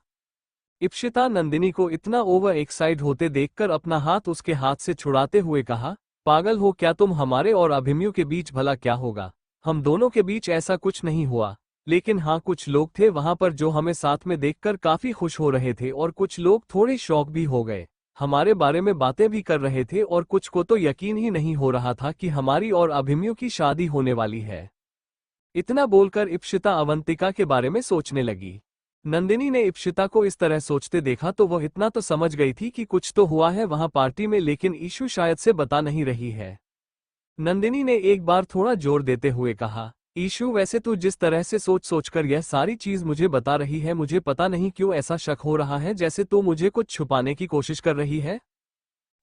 S1: इप्शिता नंदिनी को इतना ओवर एक्साइट होते देखकर अपना हाथ उसके हाथ से छुड़ाते हुए कहा, पागल हो क्या तुम, हमारे और अभिमन्यु के बीच भला क्या होगा, हम दोनों के बीच ऐसा कुछ नहीं हुआ, लेकिन हाँ कुछ लोग थे वहां पर जो हमें साथ में देखकर काफी खुश हो रहे थे और कुछ लोग थोड़े शॉक भी हो गए, हमारे बारे में बातें भी कर रहे थे और कुछ को तो यकीन ही नहीं हो रहा था कि हमारी और अभिमन्यु की शादी होने वाली है। इतना बोलकर इप्शिता अवंतिका के बारे में सोचने लगी। नंदिनी ने इप्शिता को इस तरह सोचते देखा तो वह इतना तो समझ गई थी कि कुछ तो हुआ है वहां पार्टी में, लेकिन ईशु शायद से बता नहीं रही है। नंदिनी ने एक बार थोड़ा जोर देते हुए कहा, ईशु वैसे तू जिस तरह से सोच सोचकर यह सारी चीज मुझे बता रही है, मुझे पता नहीं क्यों ऐसा शक हो रहा है जैसे तू मुझे कुछ छुपाने की कोशिश कर रही है।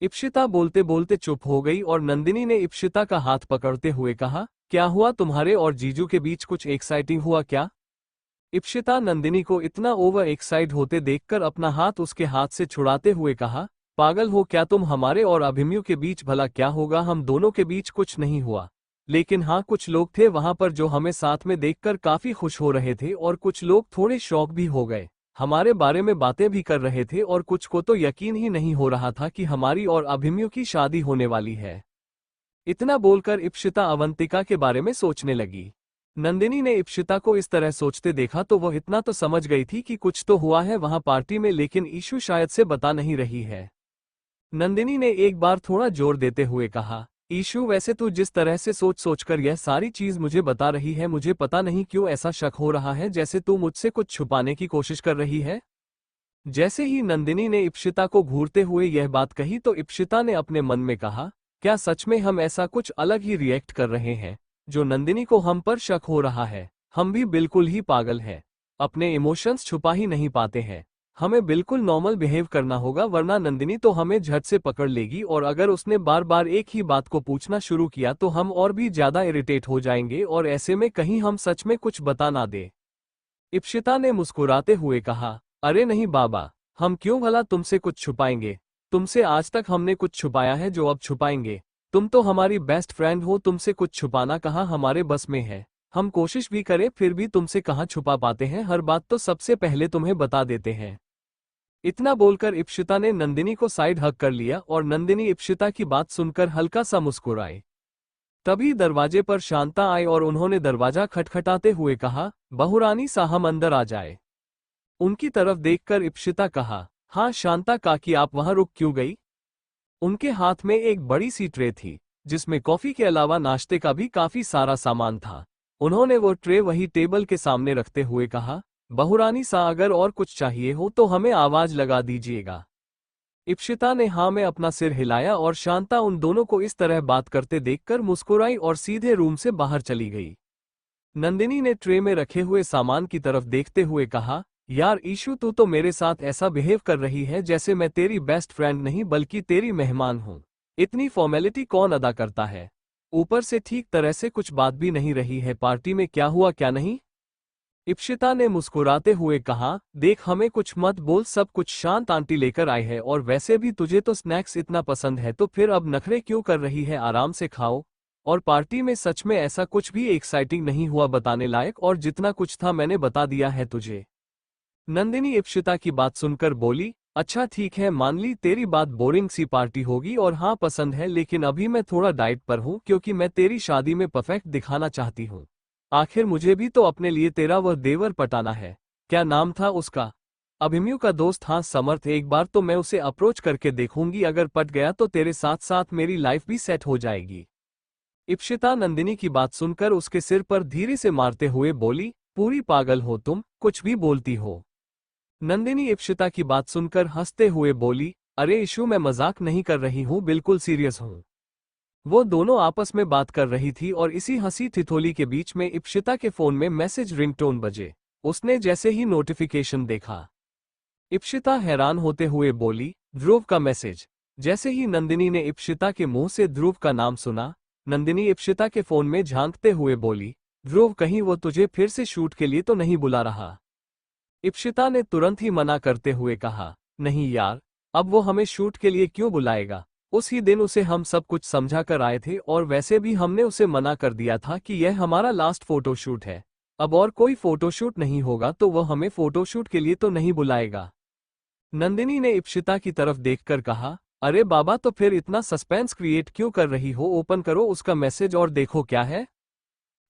S1: इप्शिता बोलते बोलते चुप हो गई और नंदिनी ने इप्शिता का हाथ पकड़ते हुए कहा, क्या हुआ, तुम्हारे और जीजू के बीच कुछ एक्साइटिंग हुआ क्या? इप्शिता नंदिनी को इतना ओवर एक्साइट होते देखकर अपना हाथ उसके हाथ से छुड़ाते हुए कहा, पागल हो क्या तुम, हमारे और अभिमन्यु के बीच भला क्या होगा, हम दोनों के बीच कुछ नहीं हुआ, लेकिन हाँ कुछ लोग थे वहां पर जो हमें साथ में देखकर काफी खुश हो रहे थे और कुछ लोग थोड़े शॉक भी हो गए, हमारे बारे में बातें भी कर रहे थे और कुछ को तो यकीन ही नहीं हो रहा था कि हमारी और अभिमन्यु की शादी होने वाली है। इतना बोलकर इप्शिता अवंतिका के बारे में सोचने लगी। नंदिनी ने इप्शिता को इस तरह सोचते देखा तो वह इतना तो समझ गई थी कि कुछ तो हुआ है वहां पार्टी में, लेकिन ईशु शायद से बता नहीं रही है। नंदिनी ने एक बार थोड़ा जोर देते हुए कहा, ईशु वैसे तू जिस तरह से सोच सोचकर यह सारी चीज मुझे बता रही है, मुझे पता नहीं क्यों ऐसा शक हो रहा है जैसे तू मुझसे कुछ छुपाने की कोशिश कर रही है। जैसे ही नंदिनी ने इप्शिता को घूरते हुए यह बात कही तो इप्शिता ने अपने मन में कहा, क्या सच में हम ऐसा कुछ अलग ही रिएक्ट कर रहे हैं जो नंदिनी को हम पर शक हो रहा है? हम भी बिल्कुल ही पागल हैं, अपने इमोशंस छुपा ही नहीं पाते हैं, हमें बिल्कुल नॉर्मल बिहेव करना होगा वरना नंदिनी तो हमें झट से पकड़ लेगी और अगर उसने बार बार एक ही बात को पूछना शुरू किया तो हम और भी ज्यादा इरिटेट हो जाएंगे और ऐसे में कहीं हम सच में कुछ बता ना दे। इप्शिता ने मुस्कुराते हुए कहा, अरे नहीं बाबा, हम क्यों भला तुमसे कुछ छुपाएंगे, तुमसे आज तक हमने कुछ छुपाया है जो अब छुपाएंगे? तुम तो हमारी बेस्ट फ्रेंड हो, तुमसे कुछ छुपाना कहाँ हमारे बस में है, हम कोशिश भी करें फिर भी तुमसे कहाँ छुपा पाते हैं, हर बात तो सबसे पहले तुम्हें बता देते हैं। इतना बोलकर इप्शिता ने नंदिनी को साइड हग कर लिया और नंदिनी इप्शिता की बात सुनकर हल्का सा मुस्कुराई। तभी दरवाजे पर शांता आए और उन्होंने दरवाजा खटखटाते हुए कहा, बहुरानी साहब अंदर आ जाए। उनकी तरफ देखकर इप्शिता कहा, हाँ शांता काकी आप वहां रुक क्यों गई? उनके हाथ में एक बड़ी सी ट्रे थी जिसमें कॉफी के अलावा नाश्ते का भी काफी सारा सामान था। उन्होंने वो ट्रे वही टेबल के सामने रखते हुए कहा, बहुरानी सा अगर और कुछ चाहिए हो तो हमें आवाज लगा दीजिएगा। इप्शिता ने हाँ में अपना सिर हिलाया और शांता उन दोनों को इस तरह बात करते देखकर मुस्कुराई और सीधे रूम से बाहर चली गई। नंदिनी ने ट्रे में रखे हुए सामान की तरफ देखते हुए कहा, यार ईशु तू तो मेरे साथ ऐसा बिहेव कर रही है जैसे मैं तेरी बेस्ट फ्रेंड नहीं बल्कि तेरी मेहमान हूँ। इतनी फॉर्मेलिटी कौन अदा करता है? ऊपर से ठीक तरह से कुछ बात भी नहीं रही है, पार्टी में क्या हुआ क्या नहीं? इप्शिता ने मुस्कुराते हुए कहा, देख हमें कुछ मत बोल, सब कुछ शांत आंटी लेकर आई है और वैसे भी तुझे तो स्नैक्स इतना पसंद है तो फिर अब नखरे क्यों कर रही है, आराम से खाओ। और पार्टी में सच में ऐसा कुछ भी एक्साइटिंग नहीं हुआ बताने लायक, और जितना कुछ था मैंने बता दिया है तुझे। नंदिनी इप्शिता की बात सुनकर बोली, अच्छा ठीक है मान ली तेरी बात, बोरिंग सी पार्टी होगी और हाँ पसंद है, लेकिन अभी मैं थोड़ा डाइट पर हूँ क्योंकि मैं तेरी शादी में परफेक्ट दिखाना चाहती हूँ। आखिर मुझे भी तो अपने लिए तेरा वह देवर पटाना है। क्या नाम था उसका? अभिमन्यु का दोस्त, हाँ समर्थ। एक बार तो मैं उसे अप्रोच करके देखूंगी, अगर पट गया तो तेरे साथ साथ मेरी लाइफ भी सेट हो जाएगी। इप्शिता नंदिनी की बात सुनकर उसके सिर पर धीरे से मारते हुए बोली, पूरी पागल हो तुम, कुछ भी बोलती हो। नंदिनी इप्शिता की बात सुनकर हंसते हुए बोली, अरे इशू मैं मजाक नहीं कर रही हूँ, बिल्कुल सीरियस हूँ। वो दोनों आपस में बात कर रही थी और इसी हंसी ठिठोली के बीच में इप्शिता के फोन में मैसेज रिंगटोन बजे। उसने जैसे ही नोटिफिकेशन देखा, इप्शिता हैरान होते हुए बोली, ध्रुव का मैसेज। जैसे ही नंदिनी ने इप्शिता के मुंह से ध्रुव का नाम सुना, नंदिनी इप्शिता के फोन में झांकते हुए बोली, ध्रुव कहीं वो तुझे फिर से शूट के लिए तो नहीं बुला रहा? इप्शिता ने तुरंत ही मना करते हुए कहा, नहीं यार, अब वो हमें शूट के लिए क्यों बुलाएगा? उस ही दिन उसे हम सब कुछ समझा कर आए थे और वैसे भी हमने उसे मना कर दिया था कि यह हमारा लास्ट फोटोशूट है। अब और कोई फोटोशूट नहीं होगा तो वह हमें फोटोशूट के लिए तो नहीं बुलाएगा। नंदिनी ने इप्शिता की तरफ देखकर कहा, अरे बाबा तो फिर इतना सस्पेंस क्रिएट क्यों कर रही हो, ओपन करो उसका मैसेज और देखो क्या है।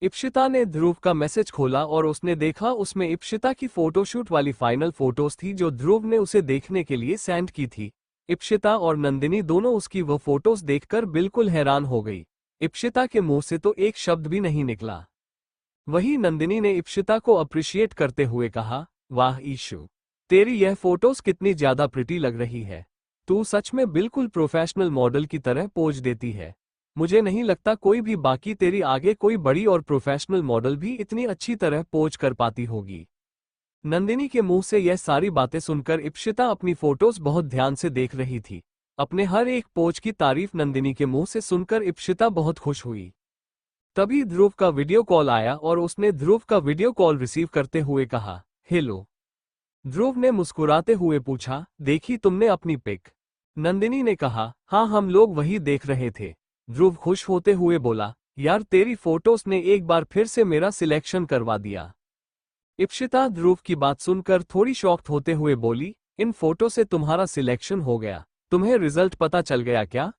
S1: इप्शिता ने ध्रुव का मैसेज खोला और उसने देखा उसमें इप्शिता की फोटोशूट वाली फाइनल फोटोज थी जो ध्रुव ने उसे देखने के लिए सेंड की थी। इप्शिता और नंदिनी दोनों उसकी वो फोटोज देखकर बिल्कुल हैरान हो गई। इप्शिता के मुंह से तो एक शब्द भी नहीं निकला। वही नंदिनी ने इप्शिता को अप्रिशिएट करते हुए कहा, वाह ईशु, तेरी यह फोटोज कितनी ज्यादा प्रिटी लग रही है। तू सच में बिल्कुल प्रोफेशनल मॉडल की तरह पोज देती है। मुझे नहीं लगता कोई भी बाकी तेरी आगे कोई बड़ी और प्रोफेशनल मॉडल भी इतनी अच्छी तरह पोज कर पाती होगी। नंदिनी के मुंह से यह सारी बातें सुनकर इप्शिता अपनी फोटोज बहुत ध्यान से देख रही थी। अपने हर एक पोज की तारीफ नंदिनी के मुंह से सुनकर इप्शिता बहुत खुश हुई। तभी ध्रुव का वीडियो कॉल आया और उसने ध्रुव का वीडियो कॉल रिसीव करते हुए कहा, हेलो। ध्रुव ने मुस्कुराते हुए पूछा, देखी तुमने अपनी पिक? नंदिनी ने कहा, हाँ हम लोग वही देख रहे थे। ध्रुव खुश होते हुए बोला, यार तेरी फोटोज ने एक बार फिर से मेरा सिलेक्शन करवा दिया। इप्शिता ध्रुव की बात सुनकर थोड़ी शॉक्ड होते हुए बोली, इन फोटो से तुम्हारा सिलेक्शन हो गया? तुम्हें रिजल्ट पता चल गया क्या?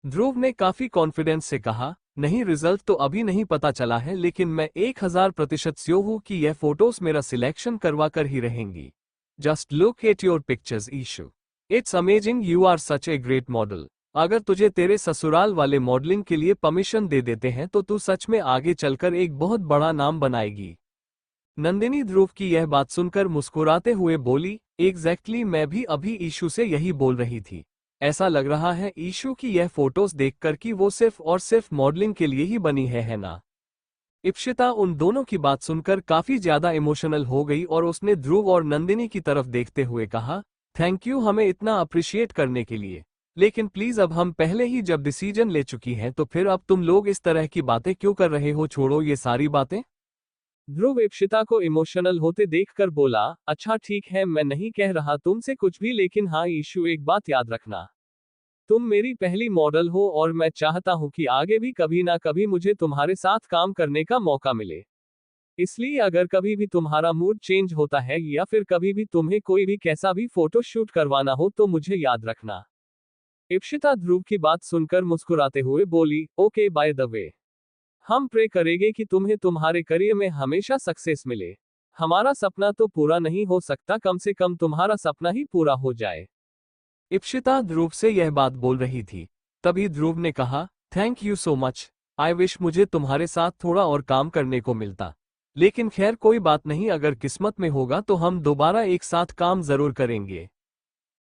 S1: ध्रुव ने काफी कॉन्फिडेंस से कहा, नहीं रिजल्ट तो अभी नहीं पता चला है, लेकिन मैं 1000% श्योर हूँ कि यह फोटोज मेरा सिलेक्शन करवा कर ही रहेंगी। Just look at your pictures Ishu, it's amazing, you are such a great model. अगर तुझे तेरे ससुराल वाले मॉडलिंग के लिए परमिशन दे देते हैं तो तू सच में आगे चलकर एक बहुत बड़ा नाम बनाएगी। नंदिनी ध्रुव की यह बात सुनकर मुस्कुराते हुए बोली, एग्जैक्टली मैं भी अभी ईशू से यही बोल रही थी। ऐसा लग रहा है ईशू की यह फोटोज देखकर कि वो सिर्फ और सिर्फ मॉडलिंग के लिए ही बनी है ना? इप्शिता उन दोनों की बात सुनकर काफी ज्यादा इमोशनल हो गई और उसने ध्रुव और नंदिनी की तरफ देखते हुए कहा, थैंक यू हमें इतना अप्रिशिएट करने के लिए, लेकिन प्लीज अब हम पहले ही जब डिसीजन ले चुकी हैं तो फिर अब तुम लोग इस तरह की बातें क्यों कर रहे हो, छोड़ो ये सारी बातें। ध्रुव इप्शिता को इमोशनल होते देखकर बोला, अच्छा ठीक है मैं नहीं कह रहा तुमसे कुछ भी, लेकिन हाँ ईशू एक बात याद रखना, तुम मेरी पहली मॉडल हो और मैं चाहता हूं कि आगे भी कभी ना कभी मुझे तुम्हारे साथ काम करने का मौका मिले। इसलिए अगर कभी भी तुम्हारा मूड चेंज होता है या फिर कभी भी तुम्हें कोई भी कैसा भी फोटो शूट करवाना हो तो मुझे याद रखना। इप्शिता ध्रुव की बात सुनकर मुस्कुराते हुए बोली, ओके बाय द वे, हम प्रे करेंगे कि तुम्हें तुम्हारे करियर में हमेशा सक्सेस मिले। हमारा सपना तो पूरा नहीं हो सकता, कम से कम तुम्हारा सपना ही पूरा हो जाए। इप्शिता ध्रुव से यह बात बोल रही थी। तभी ध्रुव ने कहा, thank you so much. I wish मुझे तुम्हारे साथ थोड़ा और काम करने को मिलता। लेकिन खैर कोई बात नहीं, अगर किस्मत में होगा तो हम दोबारा एक साथ काम जरूर करेंगे।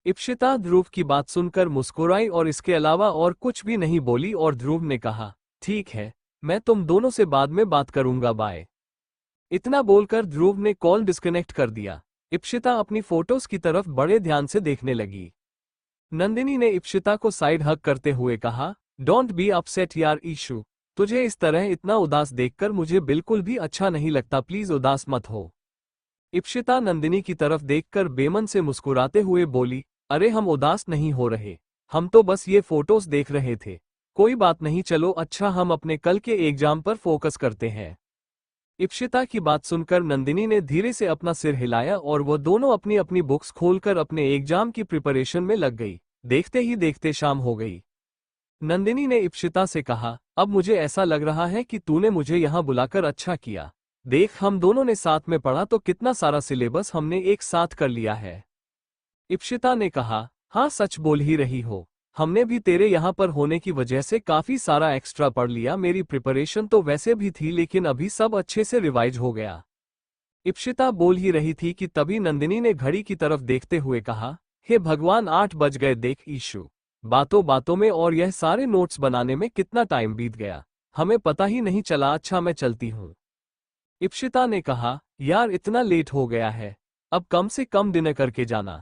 S1: इप्शिता ध्रुव की बात सुनकर मुस्कुराई और इसके अलावा और कुछ भी नहीं बोली और ध्रुव ने कहा, ठीक है, मैं तुम दोनों से बाद में बात करूंगा, बाय। इतना बोलकर ध्रुव ने कॉल डिस्कनेक्ट कर दिया। इप्शिता अपनी फोटोज की तरफ बड़े ध्यान से देखने लगी। नंदिनी ने इप्शिता को साइड हग करते हुए कहा, डोंट बी अपसेट यार ईशु, तुझे इस तरह इतना उदास देखकर मुझे बिल्कुल भी अच्छा नहीं लगता, प्लीज उदास मत हो। इप्शिता नंदिनी की तरफ देखकर बेमन से मुस्कुराते हुए बोली, अरे हम उदास नहीं हो रहे, हम तो बस ये फोटोज देख रहे थे। कोई बात नहीं, चलो अच्छा हम अपने कल के एग्जाम पर फोकस करते हैं। इप्शिता की बात सुनकर नंदिनी ने धीरे से अपना सिर हिलाया और वो दोनों अपनी अपनी बुक्स खोलकर अपने एग्जाम की प्रिपरेशन में लग गई। देखते ही देखते शाम हो गई। नंदिनी ने इप्शिता से कहा, अब मुझे ऐसा लग रहा है कि तूने मुझे यहाँ बुलाकर अच्छा किया। देख हम दोनों ने साथ में पढ़ा तो कितना सारा सिलेबस हमने एक साथ कर लिया है। इप्शिता ने कहा, हाँ सच बोल ही रही हो, हमने भी तेरे यहाँ पर होने की वजह से काफी सारा एक्स्ट्रा पढ़ लिया। मेरी प्रिपरेशन तो वैसे भी थी लेकिन अभी सब अच्छे से रिवाइज हो गया। इप्शिता बोल ही रही थी कि तभी नंदिनी ने घड़ी की तरफ देखते हुए कहा, हे भगवान 8 बज गए, देख ईशु, बातों बातों में और यह सारे नोट्स बनाने में कितना टाइम बीत गया, हमें पता ही नहीं चला। अच्छा मैं चलती हूँ। इप्शिता ने कहा, यार इतना लेट हो गया है, अब कम से कम डिनर करके जाना।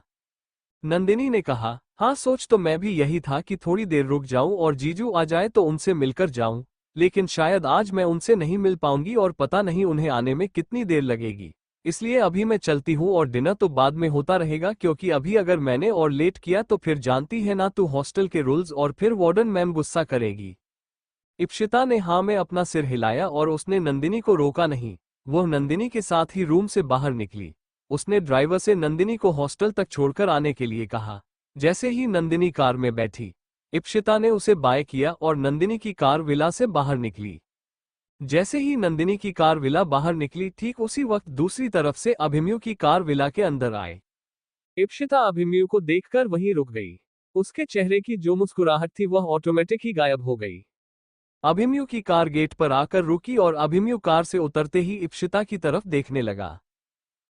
S1: नंदिनी ने कहा, हाँ सोच तो मैं भी यही था कि थोड़ी देर रुक जाऊं और जीजू आ जाए तो उनसे मिलकर जाऊं, लेकिन शायद आज मैं उनसे नहीं मिल पाऊंगी और पता नहीं उन्हें आने में कितनी देर लगेगी, इसलिए अभी मैं चलती हूँ और डिनर तो बाद में होता रहेगा, क्योंकि अभी अगर मैंने और लेट किया तो फिर जानती है ना तू हॉस्टल के रूल्स, और फिर वार्डन मैम गुस्सा करेगी। इप्शिता ने हाँ में अपना सिर हिलाया और उसने नंदिनी को रोका नहीं। वह नंदिनी के साथ ही रूम से बाहर निकली। उसने ड्राइवर से नंदिनी को हॉस्टल तक छोड़कर आने के लिए कहा। जैसे ही नंदिनी कार में बैठी, इप्शिता ने उसे बाय किया और नंदिनी की कार विला से बाहर निकली। जैसे ही नंदिनी की कार विला बाहर निकली, ठीक उसी वक्त दूसरी तरफ से अभिमन्यु की कार विला के अंदर आए। इप्शिता अभिमन्यु को देखकर वहीं रुक गई। उसके चेहरे की जो मुस्कुराहट थी वह ऑटोमेटिक ही गायब हो गई। अभिमन्यु की कार गेट पर आकर रुकी और अभिमन्यु कार से उतरते ही इप्शिता की तरफ देखने लगा।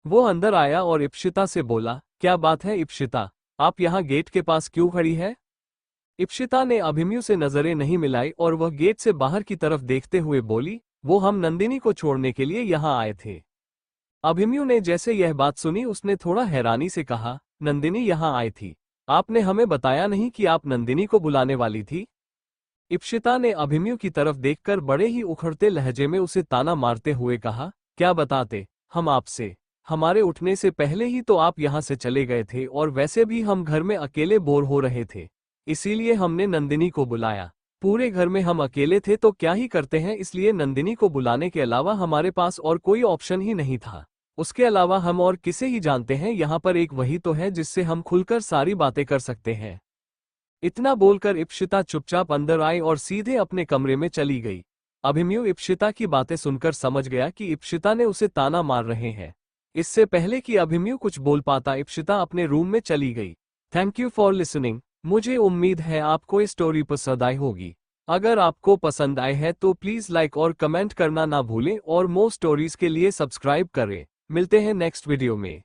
S1: वो अंदर आया और इप्शिता से बोला, क्या बात है इप्शिता, आप यहाँ गेट के पास क्यों खड़ी है? इप्शिता ने अभिमन्यु से नजरें नहीं मिलाई और वह गेट से बाहर की तरफ देखते हुए बोली, वो हम नंदिनी को छोड़ने के लिए यहाँ आए थे। अभिमन्यु ने जैसे यह बात सुनी उसने थोड़ा हैरानी से कहा, नंदिनी यहाँ आई थी? आपने हमें बताया नहीं कि आप नंदिनी को बुलाने वाली थी? इप्शिता ने अभिमन्यु की तरफ देखकर बड़े ही उखड़ते लहजे में उसे ताना मारते हुए कहा, क्या बताते हम आपसे? हमारे उठने से पहले ही तो आप यहाँ से चले गए थे और वैसे भी हम घर में अकेले बोर हो रहे थे, इसीलिए हमने नंदिनी को बुलाया। पूरे घर में हम अकेले थे तो क्या ही करते हैं, इसलिए नंदिनी को बुलाने के अलावा हमारे पास और कोई ऑप्शन ही नहीं था। उसके अलावा हम और किसे ही जानते हैं, यहाँ पर एक वही तो है जिससे हम खुलकर सारी बातें कर सकते हैं। इतना बोलकर इप्शिता चुपचाप अंदर आई और सीधे अपने कमरे में चली गई। अभिमन्यु इप्शिता की बातें सुनकर समझ गया कि इप्शिता ने उसे ताना मार रहे हैं। इससे पहले कि अभिमन्यु कुछ बोल पाता, इप्शिता अपने रूम में चली गई। Thank you for listening. मुझे उम्मीद है आपको ये स्टोरी पसंद आई होगी। अगर आपको पसंद आए है तो प्लीज लाइक और कमेंट करना ना भूलें और मोर स्टोरीज के लिए सब्सक्राइब करें। मिलते हैं नेक्स्ट वीडियो में।